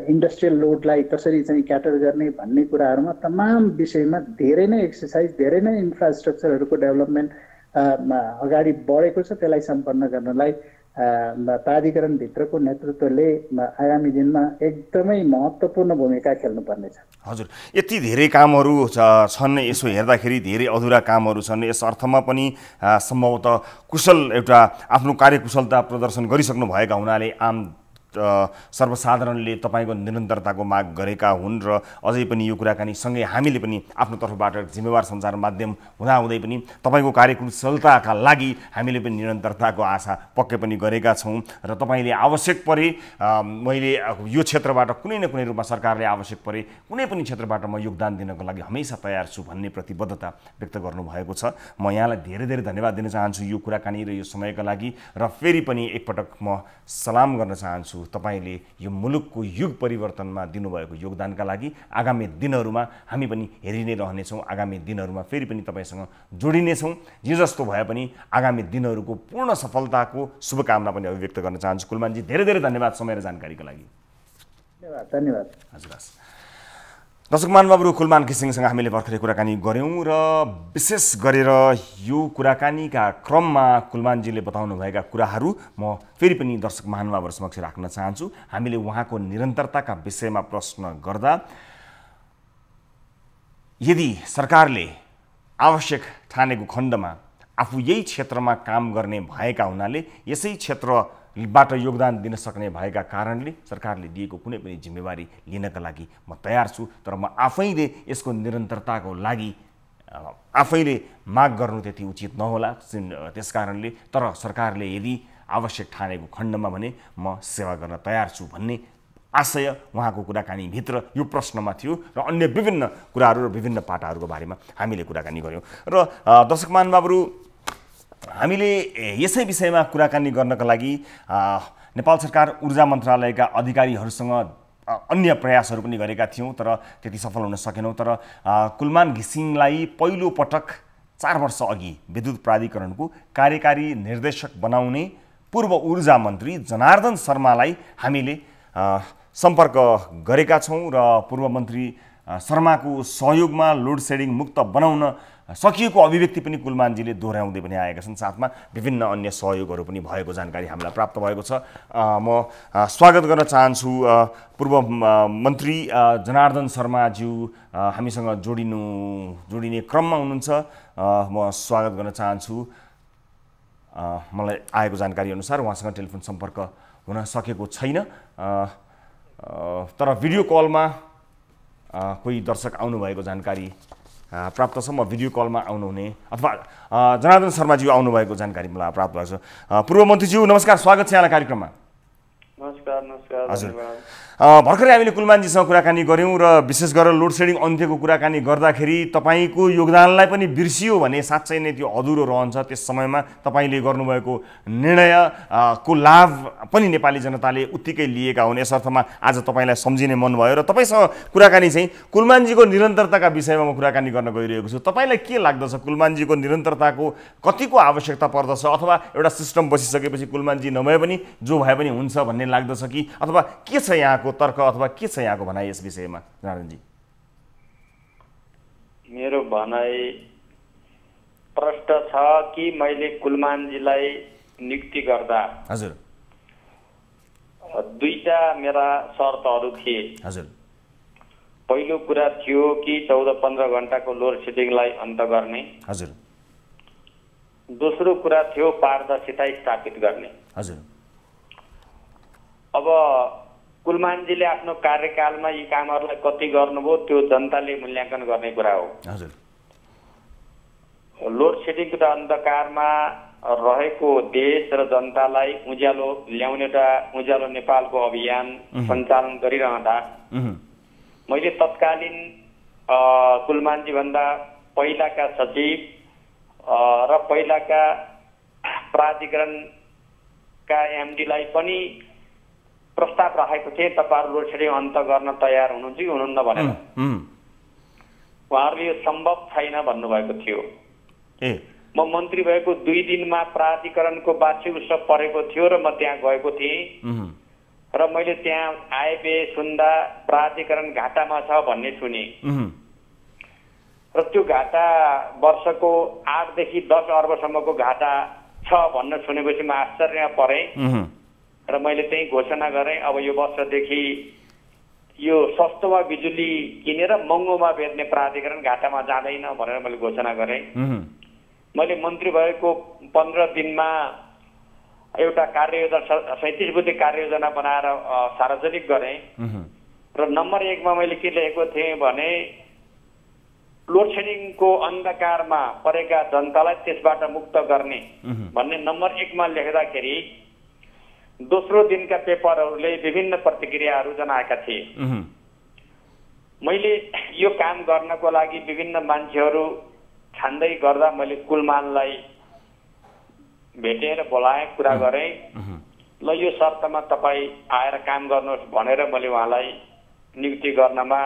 इन्डस्ट्रियल लोडलाई कसरी चाहिँ क्याटर गर्ने भन्ने कुराहरूमा तमाम विषयमा धेरै नै एक्सर्साइज, धेरै नै इन्फ्रास्ट्रक्चरहरूको डेभलपमेन्ट अगाडि बढेको छ। त्यसलाई सम्पन्न गर्नलाई प्राधिकरणभित्रको नेतृत्वले आगामी दिनमा एकदमै महत्त्वपूर्ण भूमिका खेल्नुपर्नेछ। हजुर, यति धेरै कामहरू छन्, यसो हेर्दाखेरि धेरै अधुरा कामहरू छन्। यस अर्थमा पनि सम्भवतः कुशल एउटा आफ्नो कार्यकुशलता प्रदर्शन गरिसक्नु भएका हुनाले आम सर्वसाधारणले तपाईँको निरन्तरताको माग गरेका हुन् र अझै पनि यो कुराकानी सँगै हामीले पनि आफ्नो तर्फबाट जिम्मेवार सञ्चार माध्यम हुँदाहुँदै पनि तपाईँको कार्यकुशलताका लागि हामीले पनि निरन्तरताको आशा पक्कै पनि गरेका छौँ। र तपाईँले आवश्यक परे, मैले यो क्षेत्रबाट कुनै न कुनै रूपमा सरकारले आवश्यक परे कुनै पनि क्षेत्रबाट म योगदान दिनको लागि हमेसा तयार छु भन्ने प्रतिबद्धता व्यक्त गर्नुभएको छ। म यहाँलाई धेरै धेरै धन्यवाद दिन चाहन्छु यो कुराकानी र यो समयका लागि। र फेरि पनि एकपटक म सलाम गर्न चाहन्छु तपाईँले यो मुलुकको युग परिवर्तनमा दिनुभएको योगदानका लागि। आगामी दिनहरूमा हामी पनि हेरि नै रहनेछौँ, आगामी दिनहरूमा फेरि पनि तपाईँसँग जोडिनेछौँ। जे जस्तो भए पनि आगामी दिनहरूको पूर्ण सफलताको शुभकामना पनि अभिव्यक्त गर्न चाहन्छु। कुलमानजी, धेरै धेरै धन्यवाद समय र जानकारीको लागि। धन्यवाद। हजुर, हस्। दर्शक महानुभावहरू, कुलमान घिसिङसँग हामीले भर्खरै कुराकानी गऱ्यौँ र विशेष गरेर यो कुराकानीका क्रममा कुलमानजीले बताउनुभएका कुराहरू म फेरि पनि दर्शक महानुभावहरू समक्ष राख्न चाहन्छु। हामीले उहाँको निरन्तरताका विषयमा प्रश्न गर्दा यदि सरकारले आवश्यक ठानेको खण्डमा आफू यही क्षेत्रमा काम गर्ने भएका हुनाले, यसै क्षेत्रबाट योगदान दिन सक्ने भएका कारणले सरकारले दिएको कुनै पनि जिम्मेवारी लिनका लागि म तयार छु। तर म आफैले यसको निरन्तरताको लागि आफैले माग गर्नु त्यति उचित नहोला। त्यसकारणले तर सरकारले यदि आवश्यक ठानेको खण्डमा भने म सेवा गर्न तयार छु भन्ने आशय उहाँको कुराकानीभित्र यो प्रश्नमा थियो र अन्य विभिन्न कुराहरू र विभिन्न पाटाहरूको बारेमा हामीले कुराकानी गऱ्यौँ। र दर्शक महानुभावहरू, हामीले यसै विषयमा कुराकानी गर्नका लागि नेपाल सरकार ऊर्जा मन्त्रालयका अधिकारीहरूसँग अन्य प्रयासहरू पनि गरेका थियौँ, तर त्यति सफल हुन सकेनौँ। तर कुलमान घिसिङलाई पहिलो पटक 4 वर्ष अघि विद्युत प्राधिकरणको कार्यकारी निर्देशक बनाउने पूर्व ऊर्जा मन्त्री जनार्दन शर्मालाई हामीले सम्पर्क गरेका छौँ र पूर्व मन्त्री शर्माको सहयोगमा लोड सेडिङ मुक्त बनाउन सकिएको अभिव्यक्ति पनि कुलमानजीले दोहोऱ्याउँदै पनि आएका छन्। साथमा विभिन्न अन्य सहयोगहरू पनि भएको जानकारी हामीलाई प्राप्त भएको छ। म स्वागत गर्न चाहन्छु पूर्व मन्त्री जनार्दन शर्माज्यू हामीसँग जोडिने क्रममा हुनुहुन्छ। म स्वागत गर्न चाहन्छु। मलाई आएको जानकारी अनुसार उहाँसँग टेलिफोन सम्पर्क हुन सकेको छैन, तर भिडियो कलमा कोही दर्शक आउनुभएको जानकारी प्राप्त छ। म भिडियो कलमा आउनुहुने अथवा जनार्दन शर्माज्यू आउनुभएको जानकारी मलाई प्राप्त भएको छ। पूर्व मन्त्रीज्यू नमस्कार, स्वागत छ यहाँलाई कार्यक्रममा। नमस्कार। हजुर, भर्खरै हामीले कुलमानजीसँग कुराकानी गऱ्यौँ र विशेष गरेर लोड सेडिङ अन्त्यको कुराकानी गर्दाखेरि तपाईँको योगदानलाई पनि बिर्सियो भने साँच्चै नै त्यो अधुरो रहन्छ। त्यस समयमा तपाईँले गर्नुभएको निर्णयको लाभ पनि नेपाली जनताले उत्तिकै लिएका हुन्। यस अर्थमा आज तपाईँलाई सम्झिने मन भयो र तपाईँसँग कुराकानी चाहिँ कुलमानजीको निरन्तरताका विषयमा म कुराकानी गर्न गइरहेको छु। तपाईँलाई के लाग्दछ, कुलमानजीको निरन्तरताको कतिको आवश्यकता पर्दछ, अथवा एउटा सिस्टम बसिसकेपछि कुलमानजी नभए पनि जो भए पनि हुन्छ भन्ने लाग्दछ कि, अथवा के छ यहाँको तर्क अथवा के छ यहाँको भनाइ यस विषयमा जनार्दनजी? मेरो भनाइ प्रश्न छ कि मैले कुलमानजीलाई नियुक्ति गर्दा हजुर दुईटा मेरा शर्तहरू थिए। हजुर, पहिलो कुरा थियो कि 14-15 घण्टाको लोड सेडिङलाई अन्त गर्ने। हजुर। दोस्रो कुरा थियो पारदर्शिता स्थापित गर्ने। हजुर। अब कुलमानजीले आफ्नो कार्यकालमा यी कामहरूलाई कति गर्नुभयो त्यो जनताले मूल्याङ्कन गर्ने कुरा हो। हजुर। लोड सेडिङको अन्धकारमा रहेको देश र जनतालाई उज्यालो ल्याउने एउटा उज्यालो नेपालको अभियान सञ्चालन गरिरहँदा मैले तत्कालीन कुलमानजी भन्दा पहिलाका सचिव र पहिलाका प्राधिकरणका एमडीलाई पनि प्रस्ताव राखेको थिए, तपाईँहरू लोड सेडिङ अन्त गर्न तयार हुनुहुन्छ कि हुनुहुन्न भनेर। उहाँहरूले यो सम्भव छैन भन्नुभएको थियो। म मन्त्री भएको 2 दिनमा प्राधिकरणको वार्षिक उत्सव परेको थियो र म त्यहाँ गएको थिएँ र मैले त्यहाँ आए सुन्दा प्राधिकरण घाटामा छ भन्ने सुने र त्यो घाटा वर्षको 8 देखि 10 अर्बसम्मको घाटा छ भन्न सुनेपछि म आश्चर्यमा परेँ र मैले त्यही घोषणा गरेँ, अब यो वर्षदेखि यो सस्तोमा बिजुली किनेर महँगोमा बेच्ने प्राधिकरण घाटामा जाँदैन भनेर मैले घोषणा गरेँ। मैले मन्त्री भएको 15 दिनमा एउटा कार्ययोजना 37 बुँदे कार्ययोजना बनाएर सार्वजनिक गरेँ र नम्बर 1 मा मैले के लेखेको थिएँ भने लोड सेडिङको अन्धकारमा परेका जनतालाई त्यसबाट मुक्त गर्ने भन्ने नम्बर 1 मा लेख्दाखेरि दोस्रो दिनका पेपरहरूले विभिन्न प्रतिक्रियाहरू जनाएका थिए। मैले यो काम गर्नको लागि विभिन्न मान्छेहरू छान्दै गर्दा मैले कुलमानलाई भेटेर बोलाएँ, कुरा गरेँ ल यो शर्तमा तपाईँ आएर काम गर्नुहोस् भनेर मैले उहाँलाई नियुक्ति गर्नमा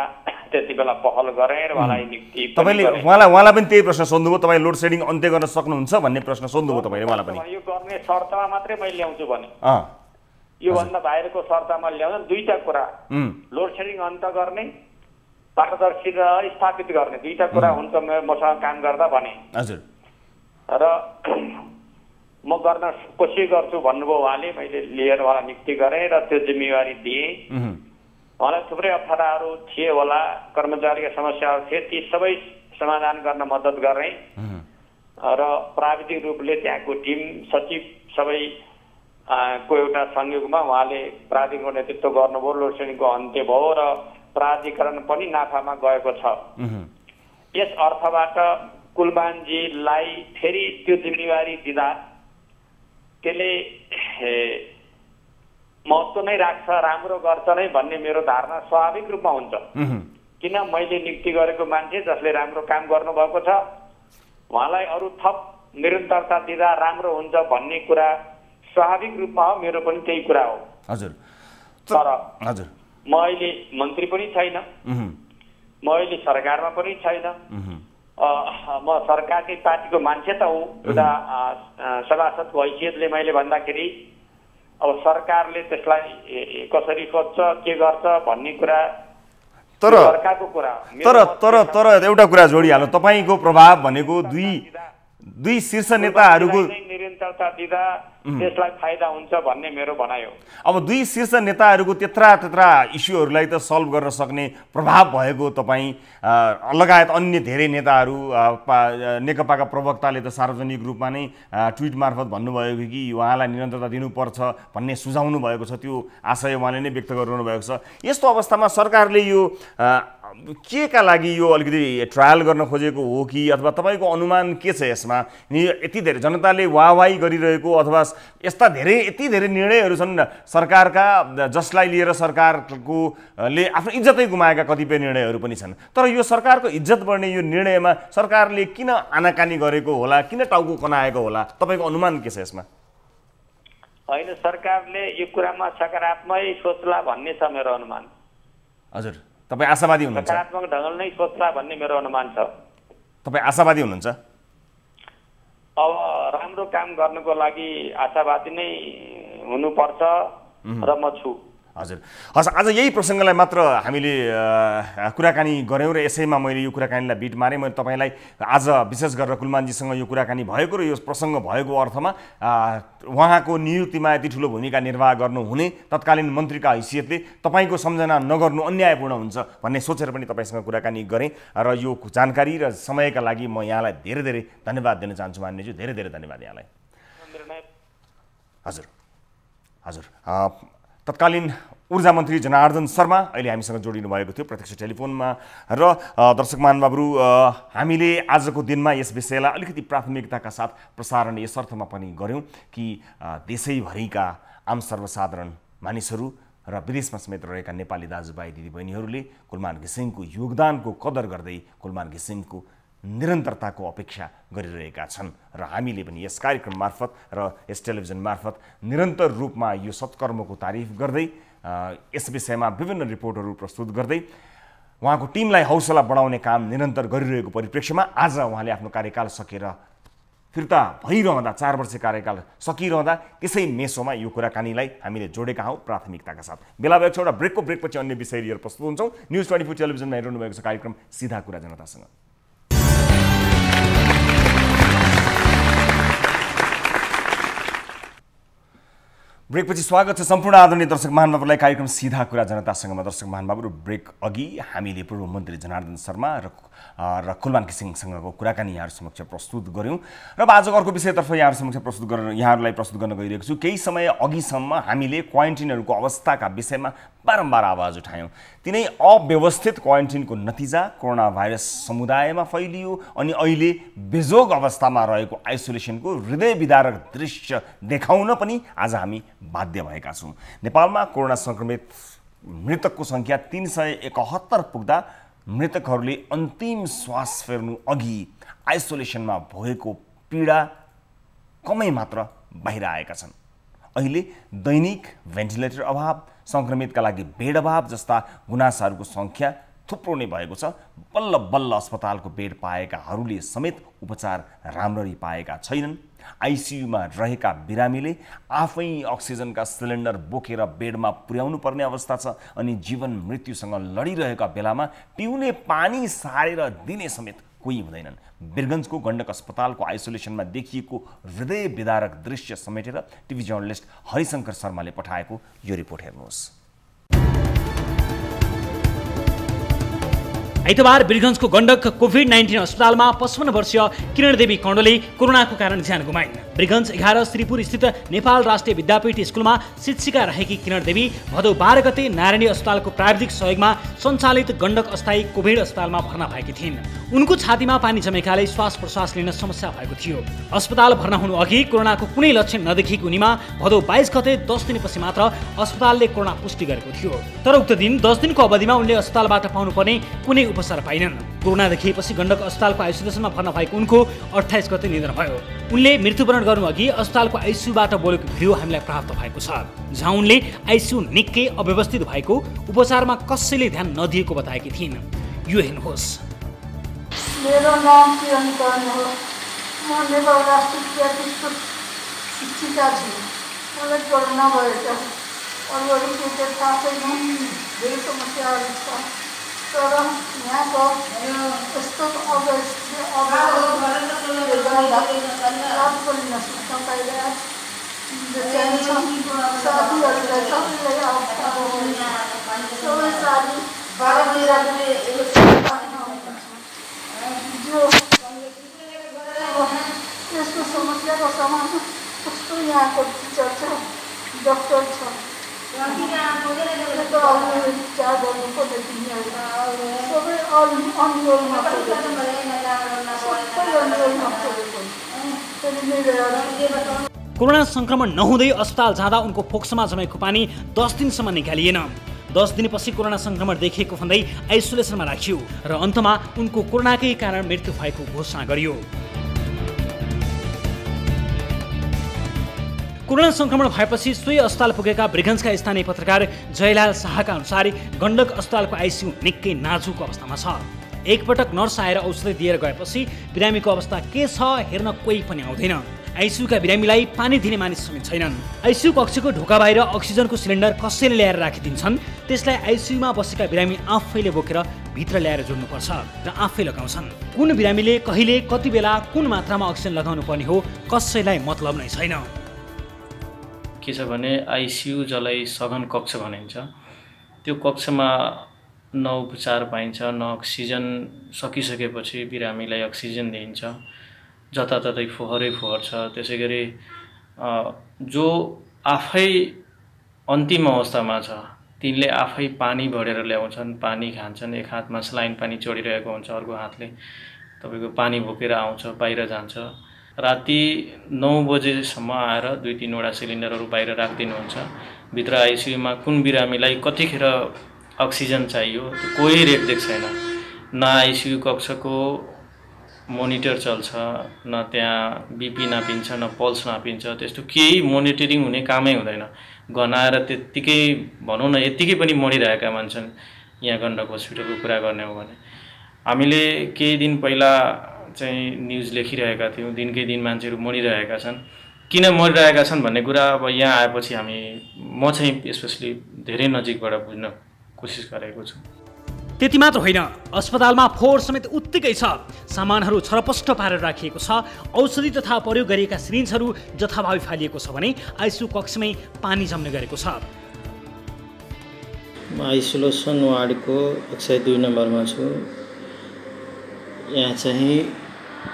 त्यति बेला पहल गरेँ र उहाँलाई नियुक्ति तपाईँले उहाँलाई पनि त्यही प्रश्न सोध्नुभयो, तपाईँ लोड सेडिङ अन्त्य गर्न सक्नुहुन्छ भन्ने प्रश्न सोध्नुभयो तपाईँले उहाँलाई पनि? यो गर्ने शर्तमा मात्रै मैले ल्याउँछु भने योभन्दा बाहिरको शर्तमा ल्याउन दुईटा कुरा, लोड सेडिङ अन्त्य गर्ने, पारदर्शिता स्थापित गर्ने, दुईटा कुरा हुन्छ मसँग काम गर्दा भने। हजुर। र म गर्न कोसिस गर्छु भन्नुभयो उहाँले, मैले लिएर उहाँलाई नियुक्ति गरेँ र त्यो जिम्मेवारी दिएँ। उहाँलाई थुप्रै अप्ठ्याराहरू थिए होला, कर्मचारीका समस्याहरू थिए, ती सबै समाधान गर्न मद्दत गरेँ र प्राविधिक रूपले त्यहाँको टिम सचिव सबै को एउटा संयोगमा उहाँले प्राधिकरणको नेतृत्व गर्नुभयो, लोड सेडिङको अन्त्य भयो र प्राधिकरण पनि नाफामा गएको छ। यस अर्थबाट कुलमानजीलाई फेरि त्यो जिम्मेवारी दिँदा त्यसले महत्त्व नै राख्छ, राम्रो गर्छ नै भन्ने मेरो धारणा स्वाभाविक रूपमा हुन्छ। किन मैले नियुक्ति गरेको मान्छे जसले राम्रो काम गर्नुभएको छ, उहाँलाई अरू थप निरन्तरता दिँदा राम्रो हुन्छ भन्ने कुरा स्वाभाविक रूपमा हो, मेरो पनि त्यही कुरा हो। हजुर। तर हजुर, म अहिले मन्त्री पनि छैन, म अहिले सरकारमा पनि छैन, म सरकारकै पार्टीको मान्छे त हुँ, एउटा सभासदको हैसियतले मैले भन्दाखेरि अब सरकारले त्यसलाई कसरी सोध्छ के गर्छ भन्ने कुरा सरकारको कुरा। तर एउटा कुरा जोडिहाल्नु, तपाईँको प्रभाव भनेको दुई शीर्ष नेताहरूको निरन्तरता दिँदा त्यसलाई फाइदा हुन्छ भन्ने मेरो भनाइ हो। अब दुई शीर्ष नेताहरूको त्यत्रा इस्युहरूलाई त सल्भ गर्न सक्ने प्रभाव भएको तपाईँ लगायत अन्य धेरै नेताहरू, नेकपाका प्रवक्ताले त सार्वजनिक रूपमा नै ट्विट मार्फत भन्नुभएको कि उहाँलाई निरन्तरता दिनुपर्छ भन्ने सुझाउनु भएको छ, त्यो आशय उहाँले नै व्यक्त गरिरहनु भएको छ। यस्तो अवस्थामा सरकारले यो के का लागि यो अलिकति ट्रायल गर्न खोजेको हो कि, अथवा तपाईँको अनुमान के छ यसमा? यति धेरै जनताले वाहवाही गरिरहेको अथवा यति धेरै निर्णयहरू छन् सरकारका जसलाई लिएर सरकारले आफ्नो इज्जतै गुमाएका कतिपय निर्णयहरू पनि छन्, तर यो सरकारको इज्जत बढ्ने यो निर्णयमा सरकारले किन आनाकानी गरेको होला, किन टाउको कनाएको होला? तपाईँको अनुमान के छ यसमा? होइन, सरकारले यो कुरामा सकारात्मक सोच्ला भन्ने छ मेरो अनुमान। हजुर, तपाईँ आशावादी हुनुहुन्छ? सकारात्मक ढङ्गले नै सोच्ला भन्ने मेरो अनुमान छ। तपाईँ आशावादी हुनुहुन्छ? अब राम्रो काम गर्नको लागि आशावादी नै हुनुपर्छ र म छु। हजुर, हस्, आज यही प्रसङ्गलाई मात्र हामीले कुराकानी गऱ्यौँ र यसैमा मैले यो कुराकानीलाई बिट मारेँ। मैले तपाईँलाई आज विशेष गरेर कुलमानजीसँग यो कुराकानी भएको र यो प्रसङ्ग भएको अर्थमा उहाँको नियुक्तिमा यति ठुलो भूमिका निर्वाह गर्नुहुने तत्कालीन मन्त्रीका हैसियतले तपाईँको सम्झना नगर्नु अन्यायपूर्ण हुन्छ भन्ने सोचेर पनि तपाईँसँग कुराकानी गरेँ र यो जानकारी र समयका लागि म यहाँलाई धेरै धेरै धन्यवाद दिन चाहन्छु मान्यज्यू, धेरै धेरै धन्यवाद यहाँलाई। हजुर हजुर तत्कालीन ऊर्जा मन्त्री जनार्दन शर्मा अहिले हामीसँग जोडिनु भएको थियो प्रत्यक्ष टेलिफोनमा। र दर्शक महानुभावहरू, हामीले आजको दिनमा यस विषयलाई अलिकति प्राथमिकताका साथ प्रसारण यस अर्थमा पनि गऱ्यौँ कि देशैभरिका आम सर्वसाधारण मानिसहरू र विदेशमा समेत रहेका नेपाली दाजुभाइ दिदीबहिनीहरूले कुलमान घिसिङको योगदानको कदर गर्दै कुलमान घिसिङको निरन्तरताको अपेक्षा गरिरहेका छन् र हामीले पनि यस कार्यक्रम मार्फत र यस टेलिभिजन मार्फत निरन्तर रूपमा यो सत्कर्मको तारिफ गर्दै यस विषयमा विभिन्न रिपोर्टहरू प्रस्तुत गर्दै उहाँको टिमलाई हौसला बढाउने काम निरन्तर गरिरहेको परिप्रेक्ष्यमा आज उहाँले आफ्नो कार्यकाल सकेर फिर्ता भइरहँदा 4 वर्ष कार्यकाल सकिरहँदा त्यसै मेसोमा यो कुराकानीलाई हामीले जोडेका हौँ प्राथमिकताका साथ। बेला भएको छ एउटा ब्रेकपछि अन्य विषय लिएर प्रस्तुत हुन्छौँ। न्युज 24 टेलिभिजनमा हेरिरहनु भएको छ कार्यक्रम सिधा कुरा जनतासँग। ब्रेकपछि स्वागत छ सम्पूर्ण आदरणीय दर्शक महानुभावहरूलाई कार्यक्रम सिधा कुरा जनतासँगमा। दर्शक महानुभावहरू, ब्रेक अघि हामीले पूर्व मन्त्री जनार्दन शर्मा र कुलमान घिसिङसँगको कुराकानी यहाँहरू समक्ष प्रस्तुत गऱ्यौँ र आजको अर्को विषयतर्फ यहाँहरूलाई प्रस्तुत गर्न गइरहेको छु। केही समय अघिसम्म हामीले क्वारेन्टिनहरूको अवस्थाका विषयमा बारम्बार आवाज उठायौँ। तिनै अव्यवस्थित क्वारेन्टिनको नतिजा कोरोना भाइरस समुदायमा फैलियो अनि अहिले बेजोग अवस्थामा रहेको आइसोलेसनको हृदय विदारक दृश्य देखाउन पनि आज हामी बाध्य भएका छौँ। नेपालमा कोरोना सङ्क्रमित मृतकको सङ्ख्या 371 पुग्दा मृतकहरूले अन्तिम श्वास फेर्नु अघि आइसोलेसनमा भएको पीडा कमै मात्र बाहिर आएका छन्। अहिले दैनिक भेन्टिलेटर अभाव, सङ्क्रमितका लागि बेड अभाव जस्ता गुनासाहरूको सङ्ख्या थुप्रो नै भएको छ। बल्ल बल्ल अस्पतालको बेड पाएकाहरूले समेत उपचार राम्ररी पाएका छैनन्। आइसियुमा रहेका बिरामीले आफै अक्सिजनका सिलिन्डर बोकेर बेडमा पुर्याउनु पर्ने अवस्था छ अनि जीवन मृत्युसँग लडिरहेका बेलामा पिउने पानी सारेर दिने समेत कोही हुँदैनन्। वीरगञ्जको गण्डक अस्पतालको आइसोलेसनमा देखिएको हृदय विदारक दृश्य समेटेर टिभी जर्नलिस्ट हरिशङ्कर शर्माले पठाएको यो रिपोर्ट हेर्नुहोस्। आइतबार वीरगञ्जको गण्डक कोभिड-19 अस्पतालमा 55 वर्षीय किरण देवी कण्डले कोरोनाको कारण ज्यान गुमाइन्। वीरगञ्ज 11 श्रीपुर स्थित नेपाल राष्ट्रिय विद्यापीठ स्कुलमा शिक्षिका रहेकी किरण देवी भदौ 12 गते नारायणी अस्पतालको प्राविधिक सहयोगमा सञ्चालित गण्डक अस्थायी कोभिड अस्पतालमा भर्ना भएकी थिइन्। उनको छातीमा पानी जमेकाले श्वास प्रश्वास लिन समस्या भएको थियो। अस्पताल भर्ना हुनु अघि कोरोनाको कुनै लक्षण नदेखिएको उनीमा भदौ 22 गते 10 दिनपछि मात्र अस्पतालले कोरोना पुष्टि गरेको थियो। तर उक्त दिन 10 दिनको अवधिमा उनले अस्पतालबाट पाउनुपर्ने कुनै उपचार पाइनन्। कोरोना देखिएपछि गण्डक अस्पतालको आइसोलेसनमा भर्ना भएको उनको 28 गते निधन भयो। उनले मृत्युवरण गर्नु अघि अस्पतालको आइसियुबाट बोलेको भिडियो हामीलाई प्राप्त भएको छ, जहाँ उनले आइसियु निकै अव्यवस्थित भएको, उपचारमा कसैले ध्यान नदिएको बताएकी थिइन्। यो हेर्नुहोस्। मेरो नाम किरण कर्ण हो। म नेपाल राष्ट्रिय विद्यापीठको शिक्षिका छु। मलाई कोरोना भयो त अरू के के थाहा छैन, धेरै समस्याहरू छ। तर यहाँको यस्तो यसको समस्याको समाधान कस्तो यहाँको टिचर छ, डक्टर छ, कोरोना संक्रमण नहुँदै अस्पताल जाँदा उनको फोक्सोमा जमेको पानी 10 दिनसम्म निकालिएन। 10 दिनपछि कोरोना संक्रमण देखिएको भन्दै आइसोलेसनमा राखियो र अन्तमा उनको कोरोनाकै कारण मृत्यु भएको घोषणा गरियो। कोरोना संक्रमण भएपछि सोही अस्पताल पुगेका वीरगञ्जका स्थानीय पत्रकार जयलाल शाहका अनुसार गण्डक अस्पतालको आइसियु निकै नाजुक अवस्थामा छ। एकपटक नर्स आएर औषधि दिएर गएपछि बिरामीको अवस्था के छ हेर्न कोही पनि आउँदैन। आइसियुका बिरामीलाई पानी दिने मानिस समेत छैनन्। आइसियु कक्षको ढोका बाहिर अक्सिजनको सिलिन्डर कसैले ल्याएर राखिदिन्छन्, त्यसलाई आइसियुमा बसेका बिरामी आफैले बोकेर भित्र ल्याएर जोड्नुपर्छ र आफै लगाउँछन्। कुन बिरामीले कहिले कति बेला कुन मात्रामा अक्सिजन लगाउनु पर्ने हो कसैलाई मतलब नै छैन। के छ भने आइसियु जसलाई सघन कक्ष भनिन्छ, त्यो कक्षमा न उपचार पाइन्छ, न अक्सिजन सकिसकेपछि बिरामीलाई अक्सिजन दिइन्छ, जताततै फोहोरै फोहोर छ। त्यसै गरी जो आफै अन्तिम अवस्थामा छ तिनले आफै पानी भरेर ल्याउँछन्, पानी खान्छन्। एक हातमा स्लाइन पानी चढिरहेको हुन्छ, अर्को हातले तपाईँको पानी बोकेर आउँछ, बाहिर जान्छ। राति 9 बजेसम्म आएर 2-3वटा सिलिन्डरहरू बाहिर राखिदिनुहुन्छ। भित्र आइसियुमा कुन बिरामीलाई कतिखेर अक्सिजन चाहियो त्यो कोही रेखदेख छैन। न आइसियु कक्षको मोनिटर चल्छ, न त्यहाँ बिपी नापिन्छ, न पल्स नापिन्छ। त्यस्तो केही मोनिटरिङ हुने कामै हुँदैन। गनाएर त्यत्तिकै भनौँ न यत्तिकै पनि मरिरहेका मान्छन्। यहाँ गण्डक हस्पिटलको कुरा गर्ने हो भने हामीले केही दिन पहिला चाहिँ न्युज लेखिरहेका थियौँ, दिनकै दिन मान्छेहरू मरिरहेका छन्। किन मरिरहेका छन् भन्ने कुरा अब यहाँ आएपछि म चाहिँ स्पेसली धेरै नजिकबाट बुझ्न कोसिस गरेको छु। त्यति मात्र होइन, अस्पतालमा फोहोर समेत उत्तिकै छ। सामानहरू छरपष्ट पारेर राखिएको छ। औषधि तथा प्रयोग गरिएका सिरिन्जहरू जथाभावी फालिएको छ भने आइसियु कक्षमै पानी जम्ने गरेको छ। म आइसोलेसन वार्डको 102 नम्बरमा छु। यहाँ चाहिँ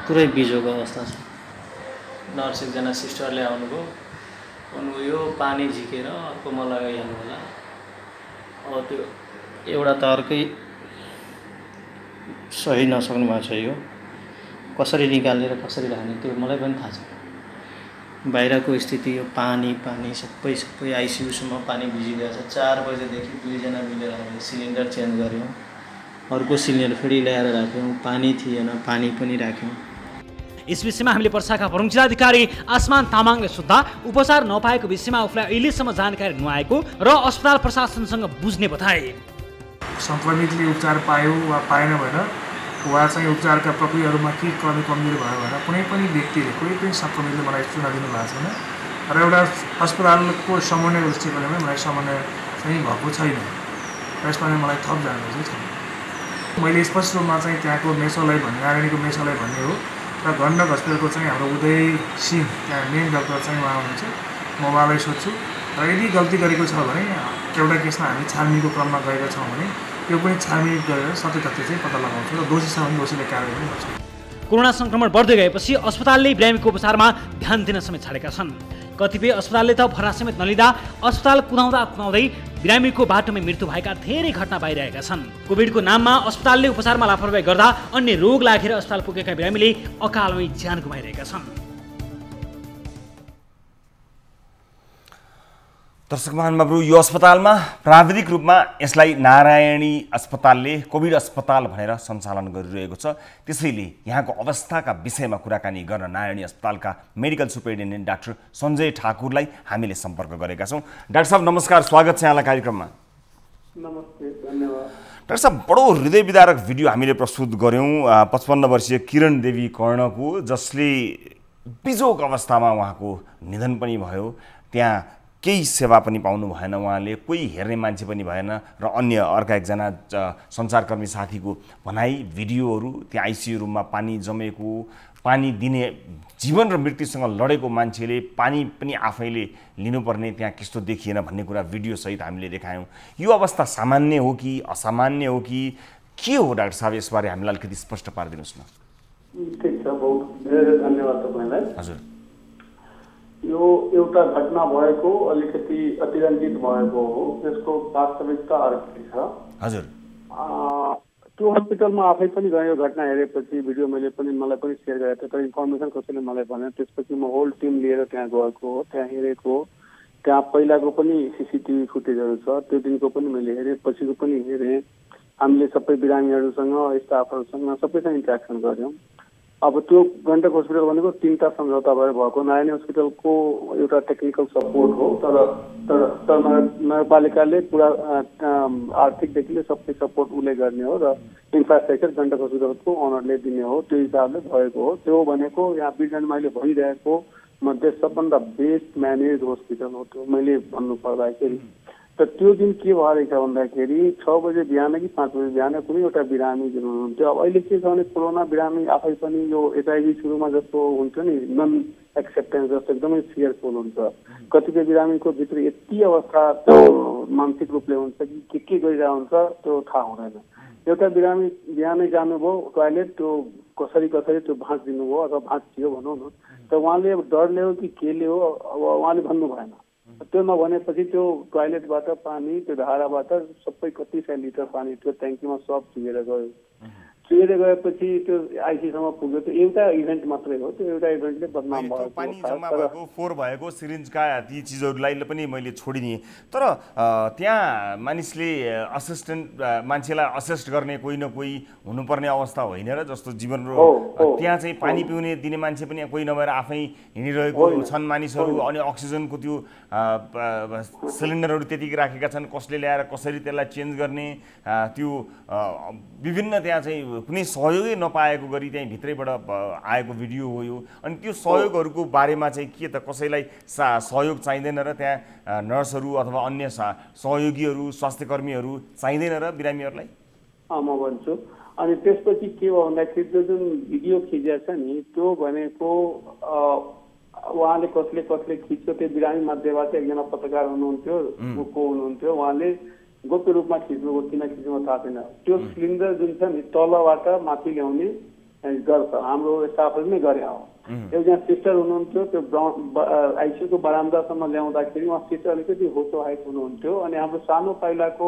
पुरै बिजोको अवस्था छ। नर्स एकजना सिस्टरले आउनुभयो, यो पानी झिकेर अर्कोमा लगाइहाल्नु होला। अब त्यो एउटा त अर्कै सही नसक्नु भएको छ। यो कसरी निकालेर कसरी राख्ने त्यो मलाई पनि थाहा छ। बाहिरको स्थिति यो पानी सबै आइसियुसम्म पानी भिजिरहेको छ। 4 बजेदेखि 2 जना मिलेर हामीले सिलिन्डर चेन्ज गऱ्यौँ, अर्को सिलिन्डर फेरि ल्याएर राख्यौँ। पानी थिएन, पानी पनि राख्यौँ। यस विषयमा हामीले पर्साका प्रमुख जिल्लाधिकारी आसमान तामाङले सोद्धा उपचार नपाएको विषयमा उफलाई अहिलेसम्म जानकारी नआएको र अस्पताल प्रशासनसँग बुझ्ने बताए। संक्रमितले उपचार पायो वा पाएन भनेर वा चाहिँ उपचारका प्रक्रियाहरूमा के कमी कमजोरी भयो भनेर कुनै पनि व्यक्तिले कुनै पनि संक्रमितले मलाई सूचना दिनु भएको छैन र एउटा अस्पतालको समन्वय दृष्टिकोणले मलाई समन्वय चाहिँ भएको छैन र यसमा मलाई थप जानकारी छैन। मैले स्पष्ट रूपमा चाहिँ त्यहाँको मेसोलय भन्ने नारायणीको मेसोलय भन्ने हो र गण्डक हस्पिटलको चाहिँ हाम्रो उदय सिंह त्यहाँ मेन डक्टर चाहिँ उहाँ हुनुहुन्छ, म उहाँलाई सोध्छु र यदि गल्ती गरेको छ भने एउटा केसमा हामी छानबिनको क्रममा गएका छौँ भने यो पनि छानबिन गरेर सत्य तथ्य चाहिँ पत्ता लगाउँछौँ र दोषीसँग दोषीले कारवाही पनि गर्छौँ। कोरोना संक्रमण बढ्दै गएपछि अस्पतालले बिरामीको उपचारमा ध्यान दिन समेत छाडेका छन्। कतिपय अस्पतालले त भर्ना समेत नलिँदा अस्पताल कुदाउँदै बिरामीको बाटोमै मृत्यु भएका धेरै घटना बाहिरिएका छन्। कोभिडको नाममा अस्पतालले उपचारमा लापरवाही गर्दा अन्य रोग लागेर अस्पताल पुगेका बिरामीले अकालमै ज्यान गुमाइरहेका छन्। दर्शक महानुभावहरु, यो अस्पतालमा प्राविधिक रूपमा यसलाई नारायणी अस्पतालले कोभिड अस्पताल भनेर सञ्चालन गरिरहेको छ। त्यसैले यहाँको अवस्थाका विषयमा कुराकानी गर्न नारायणी अस्पतालका मेडिकल सुपरिन्टेन्डेन्ट डाक्टर सञ्जय ठाकुरलाई हामीले सम्पर्क गरेका छौँ। डाक्टर साहब नमस्कार, स्वागत छ यहाँलाई कार्यक्रममा। नमस्ते, धन्यवाद। डाक्टर साहब, बडो हृदय विदारक भिडियो हामीले प्रस्तुत गर्यौँ 55 वर्षीय किरण देवी कर्णको, जसले बिजोग अवस्थामा उहाँको निधन पनि भयो। त्यहाँ केही सेवा पनि पाउनु भएन उहाँले, कोही हेर्ने मान्छे पनि भएन र अन्य अर्का एकजना सञ्चारकर्मी साथीको भनाइ भिडियोहरू, त्यहाँ आइसियु रुममा पानी जमेको, पानी दिने जीवन र मृत्युसँग लडेको मान्छेले पानी पनि आफैले लिनुपर्ने त्यहाँ त्यस्तो देखिएन भन्ने कुरा भिडियोसहित हामीले देखायौँ। यो अवस्था सामान्य हो कि असामान्य हो कि के हो डाक्टर साहब, यसबारे हामीलाई अलिकति स्पष्ट पारिदिनुहोस् न। ठिक छ, बहुत धेरै धन्यवाद तपाईँलाई। हजुर, यो एउटा घटना भएको अलिकति अतिरञ्जित भएको हो, त्यसको वास्तविकता अर्कै छ। हजुर, त्यो हस्पिटलमा आफै पनि गयो, घटना हेरेपछि भिडियो मलाई पनि सेयर गरेको थियो, तर इन्फर्मेसन कसैले मलाई भने। त्यसपछि म होल टिम लिएर त्यहाँ गएको हो, त्यहाँ हेरेको। त्यहाँ पहिलाको पनि सिसिटिभी फुटेजहरू छ, त्यो दिनको पनि मैले हेरेँ, पछिको पनि हेरेँ। हामीले सबै बिरामीहरूसँग, स्टाफहरूसँग सबैसँग इन्ट्रेक्सन गऱ्यौँ। अब त्यो गण्डक हस्पिटल भनेको 3टा सम्झौता भएर भएको। नारायणी हस्पिटलको एउटा टेक्निकल सपोर्ट हो, तर नगरपालिकाले पुरा आर्थिकदेखि सबै सपोर्ट उसले गर्ने हो र इन्फ्रास्ट्रक्चर गण्डक हस्पिटलको ओनरले दिने हो। त्यो हिसाबले भएको हो। त्यो भनेको यहाँ बिजनमा अहिले भइरहेको मध्ये सबभन्दा बेस्ट म्यानेज हस्पिटल हो त्यो, मैले भन्नु पर्दाखेरि। त त्यो दिन के भएर रहेछ भन्दाखेरि 6 बजे बिहान कि 5 बजे बिहान कुनै एउटा बिरामी जुन हुनुहुन्थ्यो। अब अहिले के छ भने कोरोना बिरामी आफै पनि यो एचआइभी सुरुमा जस्तो हुन्थ्यो नि, नन एक्सेप्टेन्स जस्तो एकदमै फियरफुल हुन्छ। कतिपय बिरामीको भित्र यति अवस्था त्यो मानसिक रूपले हुन्छ कि के गरिरहेको हुन्छ त्यो थाहा हुँदैन। एउटा बिरामी बिहानै जानुभयो टोयलेट, त्यो कसरी त्यो भाँच दिनुभयो अथवा भाँच थियो भनौँ न, त उहाँले डरले हो कि केले हो अब उहाँले भन्नु भएन। त्यो नभनेपछि त्यो टोयलेटबाट पानी, त्यो धाराबाट सबै कति सय लिटर पानी त्यो ट्याङ्कीमा सब चुहेर गयो। चुहेर गएपछि त्यो आइसीसम्म पुग्यो। त्यो एउटा इभेन्ट मात्रै हो, त्यो एउटा इभेन्टले बदनाम भयो। पानी जम्मा भएको, फोहोर भएको, सिरिन्जका ती चिजहरूलाई पनि मैले छोडिदिएँ। तर त्यहाँ मानिसले असिस्टेन्ट मान्छेलाई असिस्ट गर्ने कोही न कोही हुनुपर्ने अवस्था होइन र, जस्तो जीवन त्यहाँ चाहिँ पानी पिउने दिने मान्छे पनि कोही नभएर आफै हिँडिरहेको छन् मानिसहरू। अनि अक्सिजनको त्यो सिलिन्डरहरू त्यतिकै राखेका छन्, कसले ल्याएर कसरी त्यसलाई चेन्ज गर्ने, त्यो विभिन्न त्यहाँ चाहिँ कुनै सहयोगै नपाएको गरी त्यहीँ भित्रैबाट आएको भिडियो हो यो। अनि त्यो सहयोगहरूको बारेमा चाहिँ के त, कसैलाई सहयोग चाहिँदैन र त्यहाँ नर्सहरू अथवा अन्य सहयोगीहरू स्वास्थ्यकर्मीहरू चाहिँदैन र बिरामीहरूलाई? म भन्छु। अनि त्यसपछि के भयो भन्दाखेरि त्यो जुन भिडियो खिचेको छ नि, त्यो भनेको उहाँले कसले खिच्यो, त्यो बिरामी मध्येबाट एकजना पत्रकार हुनुहुन्थ्यो, को हुनुहुन्थ्यो, उहाँले गोप्य रूपमा खिच्नुभयो, किन खिच्नु थाहा छैन। त्यो सिलिन्डर जुन छ नि तलबाट माथि ल्याउने गर्छ, हाम्रो स्टाफले नै गरे हो। एकजना सिस्टर हुनुहुन्थ्यो, त्यो आइसियुको बरामदासम्म ल्याउँदाखेरि उहाँ सिस्टर अलिकति होचो हाइट हुनुहुन्थ्यो। अनि हाम्रो सानो पाइलाको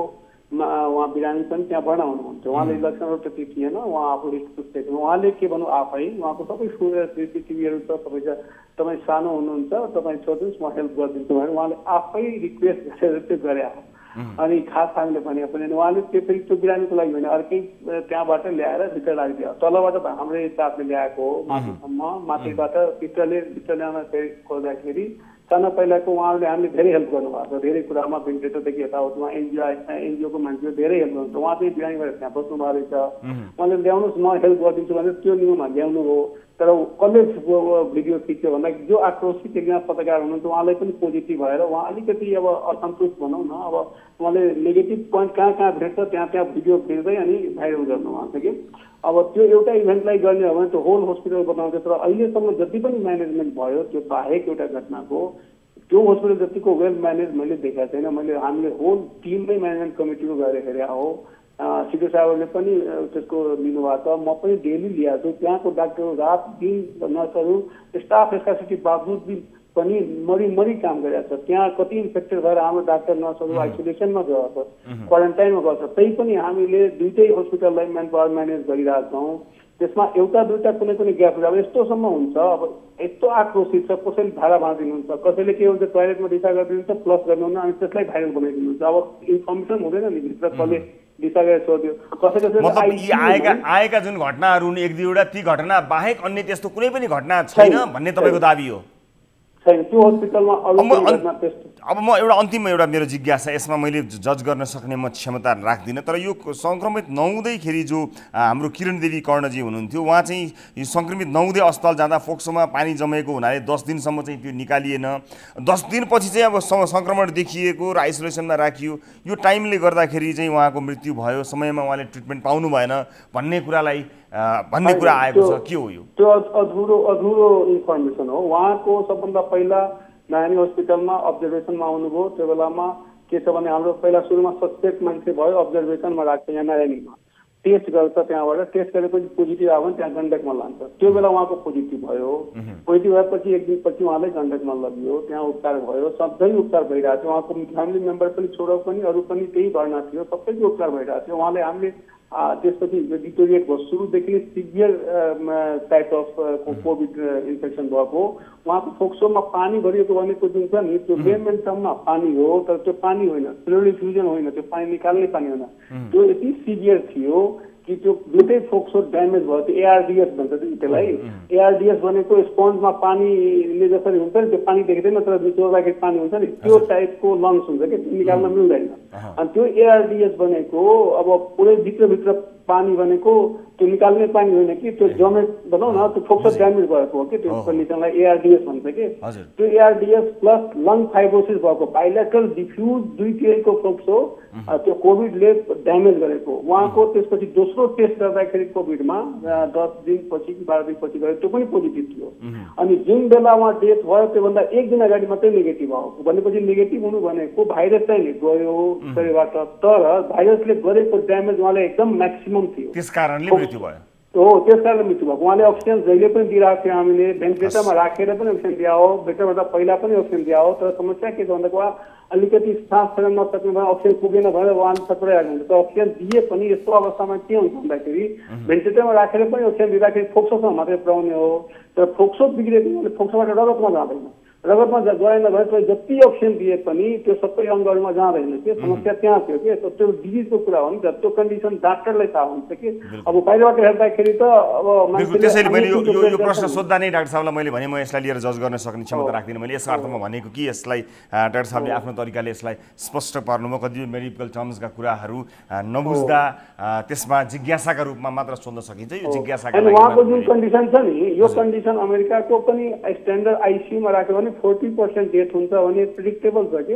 उहाँ बिरामी पनि त्यहाँबाट हुनुहुन्थ्यो। उहाँले लक्षणहरू त्यति थिएन, उहाँ आफू रिस्क उहाँले के भन्नु आफै उहाँको सबै सिसिटिभीहरू छ, सबै छ। तपाईँ सानो हुनुहुन्छ, तपाईँ छोड्नुहोस्, म हेल्प गरिदिन्छु भनेर उहाँले आफै रिक्वेस्ट गरेर त्यो गरे। अनि खास हामीले भने पनि उहाँले त्यो फेरि त्यो बिरामीको लागि भने अर्कै त्यहाँबाट ल्याएर भित्र राखिदियो तलबाट हाम्रै स्टाफले ल्याएको हो माथिसम्म माथिबाट भित्र ल्याउन खोज्दाखेरि सानो पहिलाको उहाँहरूले हामीले धेरै हेल्प गर्नुभएको छ धेरै कुरामा भेन्टिलेटरदेखि यताउता एनजिओको मान्छेले धेरै हेल्प गर्नुहुन्छ उहाँ चाहिँ बिरामी भएर त्यहाँ बस्नुभएको रहेछ उहाँले ल्याउनुहोस् म हेल्प गरिदिन्छु भने त्यो नियममा ल्याउनु हो तर कसले भिडियो खिच्यो भन्दा जो आक्रोशित एकजना पत्रकार हुनुहुन्छ उहाँलाई पनि पोजिटिभ भएर उहाँ अलिकति अब असन्तुष्ट भनौँ न अब उहाँले नेगेटिभ पोइन्ट कहाँ कहाँ भेट्छ त्यहाँ भिडियो भेट्दै अनि भाइरल गर्नुभएको छ कि अब त्यो एउटा इभेन्टलाई गर्ने हो भने त्यो होल हस्पिटल बनाउँछ तर अहिलेसम्म जति पनि म्यानेजमेन्ट भयो त्यो बाहेक एउटा घटनाको त्यो हस्पिटल जतिको वेल म्यानेज मैले देखाएको छैन मैले हामीले होल टिममै म्यानेजमेन्ट कमिटीको गएर हेरे हो सिधो साहबले पनि त्यसको लिनुभएको छ म पनि डेली ल्याएको छु त्यहाँको डाक्टर रात दिन नर्सहरू स्टाफ एस्कासिटी बावजुद पनि मरी काम गरिरहेको छ त्यहाँ कति इन्फेक्टेड भएर हाम्रो डाक्टर नर्सहरू आइसोलेसनमा गएको छ क्वारेन्टाइनमा गएको छ त्यही पनि हामीले दुईटै हस्पिटललाई म्यान पावर म्यानेज गरिरहेका छौँ त्यसमा एउटा दुईटा कुनै ग्याप अब यस्तोसम्म हुन्छ अब यस्तो आक्रोशित छ कसैले धारा बाँधिदिनुहुन्छ कसैले के हुन्छ टोयलेटमा दिशा गरिदिनुहुन्छ प्लस गर्नुहुन्न अनि त्यसलाई भाइरल बनाइदिनुहुन्छ अब इन्फर्मेसन हुँदैन नि भित्र कसले दिशा गरेर सोध्यो कसैले आएका जुन घटनाहरू हुन् एक दुईवटा ती घटना बाहेक अन्य त्यस्तो कुनै पनि घटना छैन भन्ने तपाईँको दाबी हो छैन त्यो हस्पिटलमा अब म एउटा अन्तिम एउटा मेरो जिज्ञासा यसमा मैले जज गर्न सक्ने म क्षमता राख्दिनँ तर यो सङ्क्रमित नहुँदैखेरि जो हाम्रो किरण देवी कर्णजी हुनुहुन्थ्यो उहाँ चाहिँ यो सङ्क्रमित नहुँदै अस्पताल जाँदा फोक्सोमा पानी जमेको हुनाले 10 दिनसम्म चाहिँ त्यो निकालिएन 10 दिनपछि चाहिँ अब सङ्क्रमण देखिएको र आइसोलेसनमा राखियो यो टाइमले गर्दाखेरि चाहिँ उहाँको मृत्यु भयो समयमा उहाँले ट्रिटमेन्ट पाउनु भएन भन्ने कुरा आएको छ के हो यो त्यो अधुरो इन्फर्मेसन हो उहाँको सबभन्दा पहिला नानी हस्पिटलमा अब्जर्भेसनमा आउनुभयो त्यो बेलामा के छ भने हाम्रो पहिला सुरुमा सस्पेक्ट मान्छे भयो अब्जर्भेसनमा राख्छ यहाँ नारायणीमा टेस्ट गर्छ त्यहाँबाट टेस्ट गरेपछि पोजिटिभ आयो भने त्यहाँ गण्डकमा लान्छ त्यो बेला उहाँको पोजिटिभ भयो पोजिटिभ भएपछि एक दिनपछि उहाँलाई गण्डकमा लगियो त्यहाँ उपचार भयो सबै उपचार भइरहेको थियो उहाँको फ्यामिली मेम्बर पनि छोरा पनि अरू पनि त्यही भर्ना थियो सबैको उपचार भइरहेको थियो उहाँले हामीले त्यसपछि डिटोरिएट भयो सुरुदेखि नै severe type of covid infection भएको उहाँको फोक्सोमा पानी भरिएको भनेको जुन छ नि त्यो बेसमेन्टसम्म पानी हो तर त्यो पानी होइन स्लोली फ्युजन होइन त्यो पानी निकाल्ने पानी होइन त्यो यति सिभियर थियो कि त्यो दुइटै फोक्सो ड्यामेज भयो त्यो एआरडिएस भन्छ त्यसलाई एआरडिएस भनेको स्पन्जमा पानीले जसरी हुन्छ नि त्यो पानी देख्दैन तर निचोर्दाखेरि पानी हुन्छ नि त्यो टाइपको लङ्स हुन्छ कि निकाल्न मिल्दैन अनि त्यो एआरडिएस भनेको अब पुरै भित्रभित्र पानी भनेको त्यो निकाल्ने पानी होइन कि त्यो जमे भनौँ न त्यो फोक्सो ड्यामेज भएको हो कि त्यो कन्डिसनलाई एआरडिएस भन्छ कि त्यो एआरडिएस प्लस लङ फाइब्रोसिस भएको बाइलेटरल डिफ्युज दुईतिरको फोक्सो त्यो कोभिडले ड्यामेज गरेको उहाँको त्यसपछि दोस्रो टेस्ट गर्दाखेरि कोभिडमा 10 दिनपछि 12 दिनपछि गयो त्यो पनि पोजिटिभ थियो अनि जुन बेला उहाँ डेथ भयो त्योभन्दा एक दिन अगाडि मात्रै नेगेटिभ आयो भनेपछि नेगेटिभ हुनु भनेको भाइरस चाहिँ गयो शरीरबाट तर भाइरसले गरेको ड्यामेज उहाँलाई एकदम म्याक्सिमम थियो त्यसकारणले मृत्यु भयो हो त्यसकारणले मृत्यु भएको उहाँले अक्सिजन जहिले पनि दिइरहेको थियो हामीले भेन्टिलेटरमा राखेर पनि अक्सिजन दिया हो भित्रबाट पहिला पनि अक्सिजन दिया हो तर समस्या के छ भन्दा अलिकति सास फेर्न नसक्ने भए अक्सिजन पुगेन भनेर उहाँ सताइरहेको हुन्छ अक्सिजन दिए पनि यस्तो अवस्थामा के हुन्छ भन्दाखेरि भेन्टिलेटरमा राखेर पनि अक्सिजन दिँदाखेरि फोक्सोसँग मात्रै पुऱ्याउने हो तर फोक्सो बिग्रेको भने फोक्सोबाट रगतमा जाँदैन रगतमा गएन भने जति अक्सिजन दिए पनि त्यो सबै अङ्गहरूमा जाँदैन कि समस्या त्यहाँ थियो कि त्यो डिजिजको कुरा हो नि त त्यो कन्डिसन डाक्टरलाई थाहा हुन्छ कि अब बाहिरबाट हेर्दाखेरि त अब त्यसैले मैले यो प्रश्न सोद्धा नै डाक्टर साहबलाई मैले भने म यसलाई लिएर जज गर्न सक्ने क्षमता राख्दिनँ मैले यस अर्थमा भनेको कि यसलाई डाक्टर साहबले आफ्नो तरिकाले यसलाई स्पष्ट पार्नुभयो कतिपय मेडिकल टर्म्सका कुराहरू नबुझ्दा त्यसमा जिज्ञासाका रूपमा मात्र सोध्न सकिन्छ यो जिज्ञासाका लागि उहाँको जुन कन्डिसन छ नि यो कन्डिसन अमेरिकाको पनि स्ट्यान्डर्ड आइसियुमा राख्यो भने 40% डेथ हुन्छ भने प्रिडिक्टेबल छ कि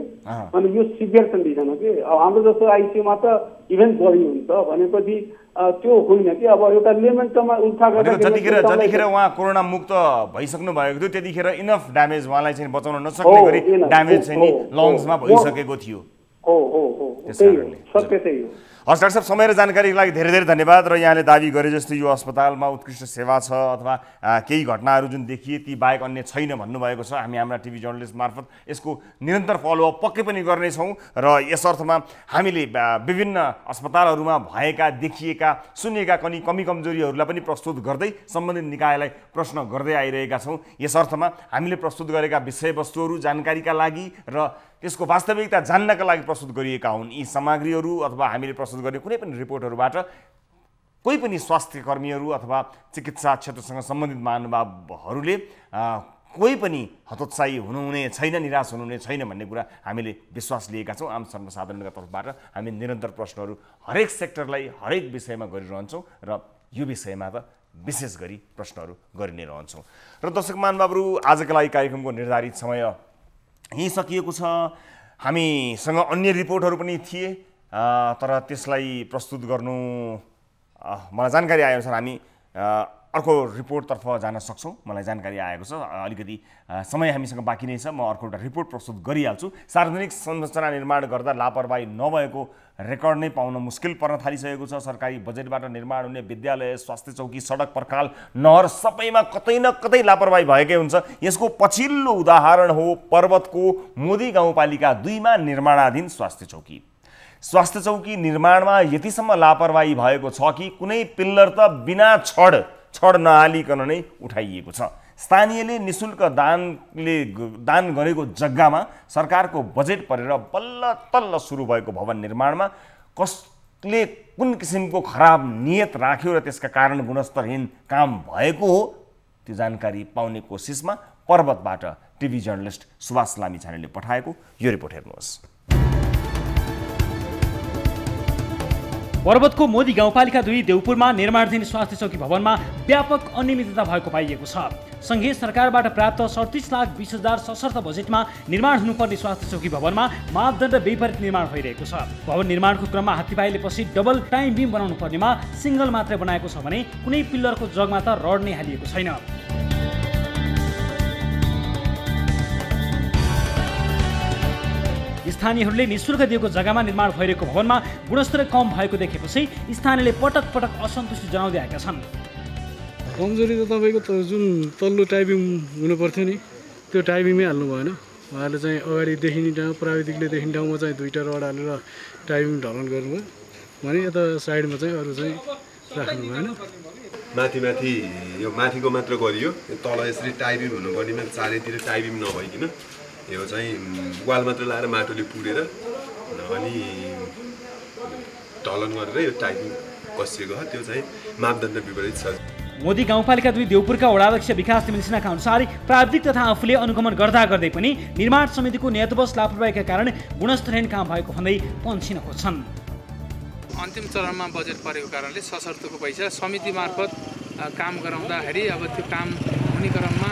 अनि यो सिभियर कन्डिसन हो कि अब हाम्रो जस्तो आइसियुमा त इभेन बढी हुन्छ भनेपछि त्यो होइन कि अब एउटा लेमेन्टमा उल्था जतिखेर उहाँ कोरोना मुक्त भइसक्नु भएको थियो त्यतिखेर इनफ ड्यामेज उहाँलाई चाहिँ बचाउन नसक्ने गरी ड्यामेज चाहिँ नि लङ्समा भइसकेको थियो हो हो हो सत्य त्यही हो। हस् डाक्टर साहब, समय र जानकारीको लागि धेरै धेरै धन्यवाद। र यहाँले दाबी गरे जस्तो यो अस्पतालमा उत्कृष्ट सेवा छ अथवा केही घटनाहरू जुन देखिए ती बाहेक अन्य छैन भन्नुभएको छ। हामी हाम्रा टिभी जर्नलिस्ट मार्फत यसको निरन्तर फलोअप पक्कै पनि गर्नेछौँ र यस अर्थमा हामीले विभिन्न अस्पतालहरूमा भएका देखिएका सुनिएका कमी कमजोरीहरूलाई पनि प्रस्तुत गर्दै सम्बन्धित निकायलाई प्रश्न गर्दै आइरहेका छौँ। यस अर्थमा हामीले प्रस्तुत गरेका विषयवस्तुहरू जानकारीका लागि र यसको वास्तविकता जान्नका लागि प्रस्तुत गरिएका हुन्। यी सामग्रीहरू अथवा हामीले प्रस्तुत गर्ने कुनै पनि रिपोर्टहरूबाट कोही पनि स्वास्थ्य कर्मीहरू अथवा चिकित्सा क्षेत्रसँग सम्बन्धित महानुभावहरूले कोही पनि हतोत्साही हुनुहुने छैन, निराश हुनुहुने छैन भन्ने कुरा हामीले विश्वास लिएका छौँ। आम सर्वसाधारणका तर्फबाट हामी निरन्तर प्रश्नहरू हरेक सेक्टरलाई हरेक विषयमा गरिरहन्छौँ र यो विषयमा त विशेष गरी प्रश्नहरू गरि नै रहन्छौँ। र दर्शक महानुभावहरू, आजका लागि कार्यक्रमको निर्धारित समय यहीँ सकिएको छ। हामीसँग अन्य रिपोर्टहरू पनि थिए तर त्यसलाई प्रस्तुत गर्नु मलाई जानकारी आएअनुसार हामी अर्को रिपोर्टतर्फ जान सक्छौँ। मलाई जानकारी आएको छ अलिकति समय हामीसँग बाँकी नै छ। म अर्को एउटा रिपोर्ट प्रस्तुत गरिहाल्छु। सार्वजनिक संरचना निर्माण गर्दा लापरवाही नभएको रेकर्ड नै पाउन मुस्किल पर्न थालिसकेको छ। सरकारी बजेटबाट निर्माण हुने विद्यालय, स्वास्थ्य चौकी, सडक, पर्खाल, नहर सबैमा कतै न कतै लापरवाही भएकै हुन्छ। यसको पछिल्लो उदाहरण हो पर्वतको मोदी गाउँपालिका 2 मा निर्माणाधीन स्वास्थ्य चौकी। स्वास्थ्य चौकी निर्माणमा यतिसम्म लापरवाही भएको छ कि कुनै पिल्लर त बिना छड नहालिकन नै उठाइएको छ। स्थानीयले निःशुल्क दान गरेको जग्गामा सरकारको बजेट परेर बल्ल तल्ल सुरु भएको भवन निर्माणमा कसले कुन किसिमको खराब नियत राख्यो र त्यसका कारण गुणस्तरहीन काम भएको हो त्यो जानकारी पाउने कोसिसमा पर्वतबाट टिभी जर्नलिस्ट सुभाष लामिछानेले पठाएको यो रिपोर्ट हेर्नुहोस्। पर्वतको मोदी गाउँपालिका 2 देउपुरमा निर्माणाधीन स्वास्थ्य चौकी भवनमा व्यापक अनियमितता भएको पाइएको छ। संघीय सरकारबाट प्राप्त 37,20,000 सशर्त बजेटमा निर्माण हुनुपर्ने स्वास्थ्य चौकी भवनमा मापदण्ड विपरीत निर्माण भइरहेको छ। भवन निर्माणको क्रममा हात्तीपाइले पछि डबल टाइम बिम बनाउनु पर्नेमा सिंगल मात्रै बनाएको छ भने कुनै पिल्लरको जगमा त रड नै हालिएको छैन। स्थानीयहरूले निःशुल्क दिएको जग्गामा निर्माण भइरहेको भवनमा गुणस्तर कम भएको देखेपछि स्थानीयले पटक पटक असन्तुष्टि जनाउँदै आएका छन्। कमजोरी त तपाईँको जुन तल्लो टाइपिङ हुनुपर्थ्यो नि त्यो टाइपिङमै हाल्नु भएन। उहाँले चाहिँ अगाडि देखिने ठाउँ प्राविधिकले देखिने ठाउँमा चाहिँ 2टा रड हालेर टाइपिङ ढलन गर्नुभयो भने यता साइडमा चाहिँ अरू चाहिँ राख्नु भएन। माथि यो माथिको मात्र गरियो, तल यसरी टाइपिङ हुनुपर्नेमा चारैतिर टाइपिङ नभइकन यो चाहिँ वाल मात्र लाएर माटोले पुरेर अनि ढलन गरेर यो टाइपिङ कसिएको हो। त्यो चाहिँ मापदण्ड विपरीत छ। मोदी गाउँपालिका 2 देउपुरका वडाध्यक्ष विकास तिमिल सिन्हाका अनुसार प्राविधिक तथा आफूले अनुगमन गर्दै पनि निर्माण समितिको नियतवश लापरवाहीका कारण गुणस्तरहीन काम भएको भन्दै पन्छिन खोज्छन्। अन्तिम चरणमा बजेट परेको कारणले सशर्तको पैसा समिति मार्फत काम गराउँदाखेरि अब त्यो काम हुने क्रममा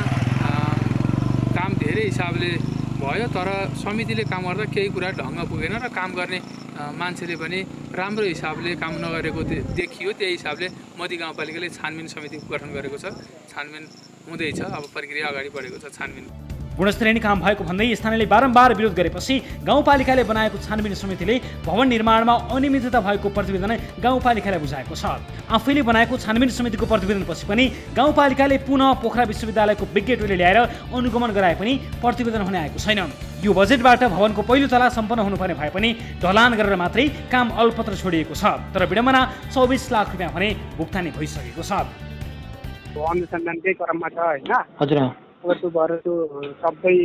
काम धेरै हिसाबले भयो तर समितिले काम गर्दा केही कुरा ढङ्ग पुगेन र काम गर्ने मान्छेले पनि राम्रो हिसाबले काम नगरेको देखियो। त्यही हिसाबले मोदी गाउँपालिकाले छानबिन समिति गठन गरेको छ। छानबिन हुँदैछ, अब प्रक्रिया अगाडि बढेको छ। छानबिन गुणस्तरहीन काम भएको भन्दै स्थानीयले बारम्बार विरोध गरेपछि गाउँपालिकाले बनाएको छानबिन समितिले भवन निर्माणमा अनियमितता भएको प्रतिवेदन गाउँपालिकालाई बुझाएको छ। आफैले बनाएको छानबिन समितिको प्रतिवेदनपछि पनि गाउँपालिकाले पुनः पोखरा विश्वविद्यालयको विज्ञ टोली ल्याएर अनुगमन गराए पनि प्रतिवेदन हुन आएको छैन। यो बजेटबाट भवनको पहिलो तला सम्पन्न हुनुपर्ने भए पनि ढलान गरेर मात्रै काम अलपत्र छोडिएको छ। तर विडम्बना 24 लाख रुपियाँ भने भुक्तानी भइसकेको छ। अनुसन्धानकै क्रममा छ हैन? हजुर। अब त्यो भएर त्यो सबै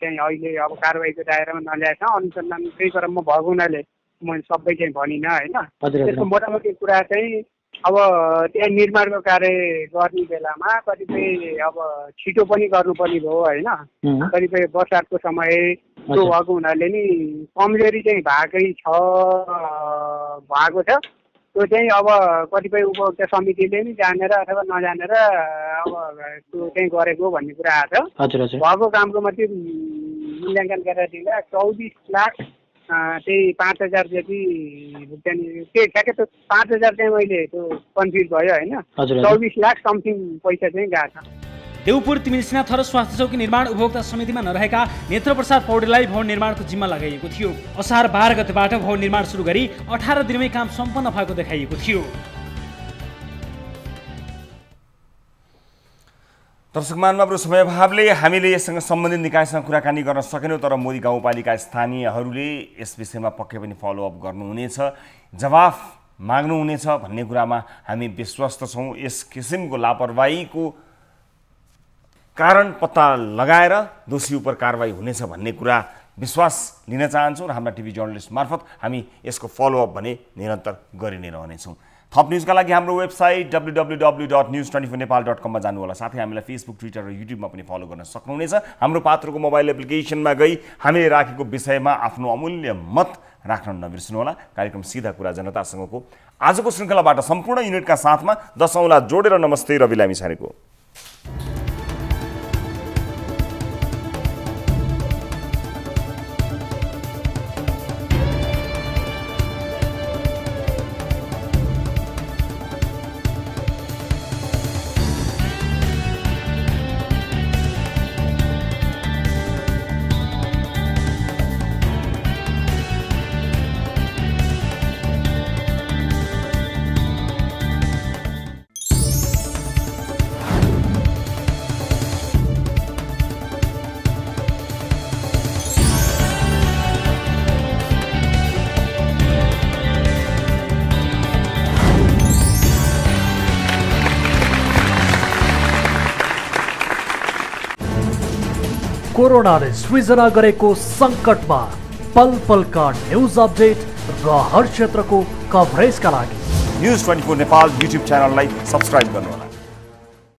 चाहिँ अहिले अब कारबाहीको दायरामा नल्याएछ। अनुसन्धानकै क्रममा भएको हुनाले मैले सबै चाहिँ भनिनँ होइन। त्यसको मोटामोटी कुरा चाहिँ अब त्यहाँ निर्माणको कार्य गर्ने बेलामा कतिपय अब छिटो पनि गर्नुपर्ने भयो होइन। कतिपय बर्सातको समय त्यो भएको हुनाले नि कमजोरी चाहिँ भएको छ। त्यो चाहिँ अब कतिपय उपभोक्ता समितिले नि जानेर अथवा नजानेर अब त्यो चाहिँ गरेको भन्ने कुरा आएको छ। भएको कामको मात्रै मूल्याङ्कन गरेर दिँदा 24 लाख त्यही 5,000 जति भुक्तानी त्यही ठ्याक्कै त्यो 5,000 चाहिँ मैले त्यो कन्फ्युज भयो होइन। 24 लाख समथिङ पैसा चाहिँ गएको छ। देउपुर तिमिलसिना थर स्वास्थ्य चौकी निर्माण उपभोक्ता समितिमा नरहेका नेत्रप्रसाद पौडेललाई भवन निर्माणको जिम्मा लगाइएको थियो। असार 12 गतेबाट भवन निर्माण सुरु गरी 18 दिनमै काम सम्पन्न भएको देखाइएको थियो। दर्शक महानुभावहरु, समयाभावले हामीले यससँग सम्बन्धित निकायसँग कुराकानी गर्न सकेनौँ, तर मोदी गाउँपालिका स्थानीयहरूले यस विषयमा पक्कै पनि फलोअप गर्नुहुनेछ, जवाफ माग्नुहुनेछ भन्ने कुरामा हामी विश्वस्त छौँ। यस किसिमको लापरवाहीको कारण पत्ता लगाएर दोषी उप कारबाही हुनेछ भन्ने कुरा विश्वास लिन चाहन्छौँ र हाम्रा टिभी जर्नलिस्ट मार्फत हामी यसको फलोअप भने निरन्तर गरि नै रहनेछौँ। थप न्युजका लागि हाम्रो वेबसाइट www.news24nepal.com मा जानुहोला। साथै हामीलाई फेसबुक, ट्विटर र युट्युबमा पनि फलो गर्न सक्नुहुनेछ। हाम्रो पात्रको मोबाइल एप्लिकेसनमा गई हामीले राखेको विषयमा आफ्नो अमूल्य मत राख्न नबिर्सनुहोला। कार्यक्रम सिधा कुरा जनतासँगको आजको श्रृङ्खलाबाट सम्पूर्ण युनिटका साथमा 10 औँला जोडेर नमस्ते रवि लामिछानेको। कोरोनाले सृजना गरेको सङ्कटमा पल पलका न्युज अपडेट र हर क्षेत्रको कभरेजका लागि न्युज 24 नेपाल युट्युब च्यानललाई सब्स्क्राइब गर्नुहोला।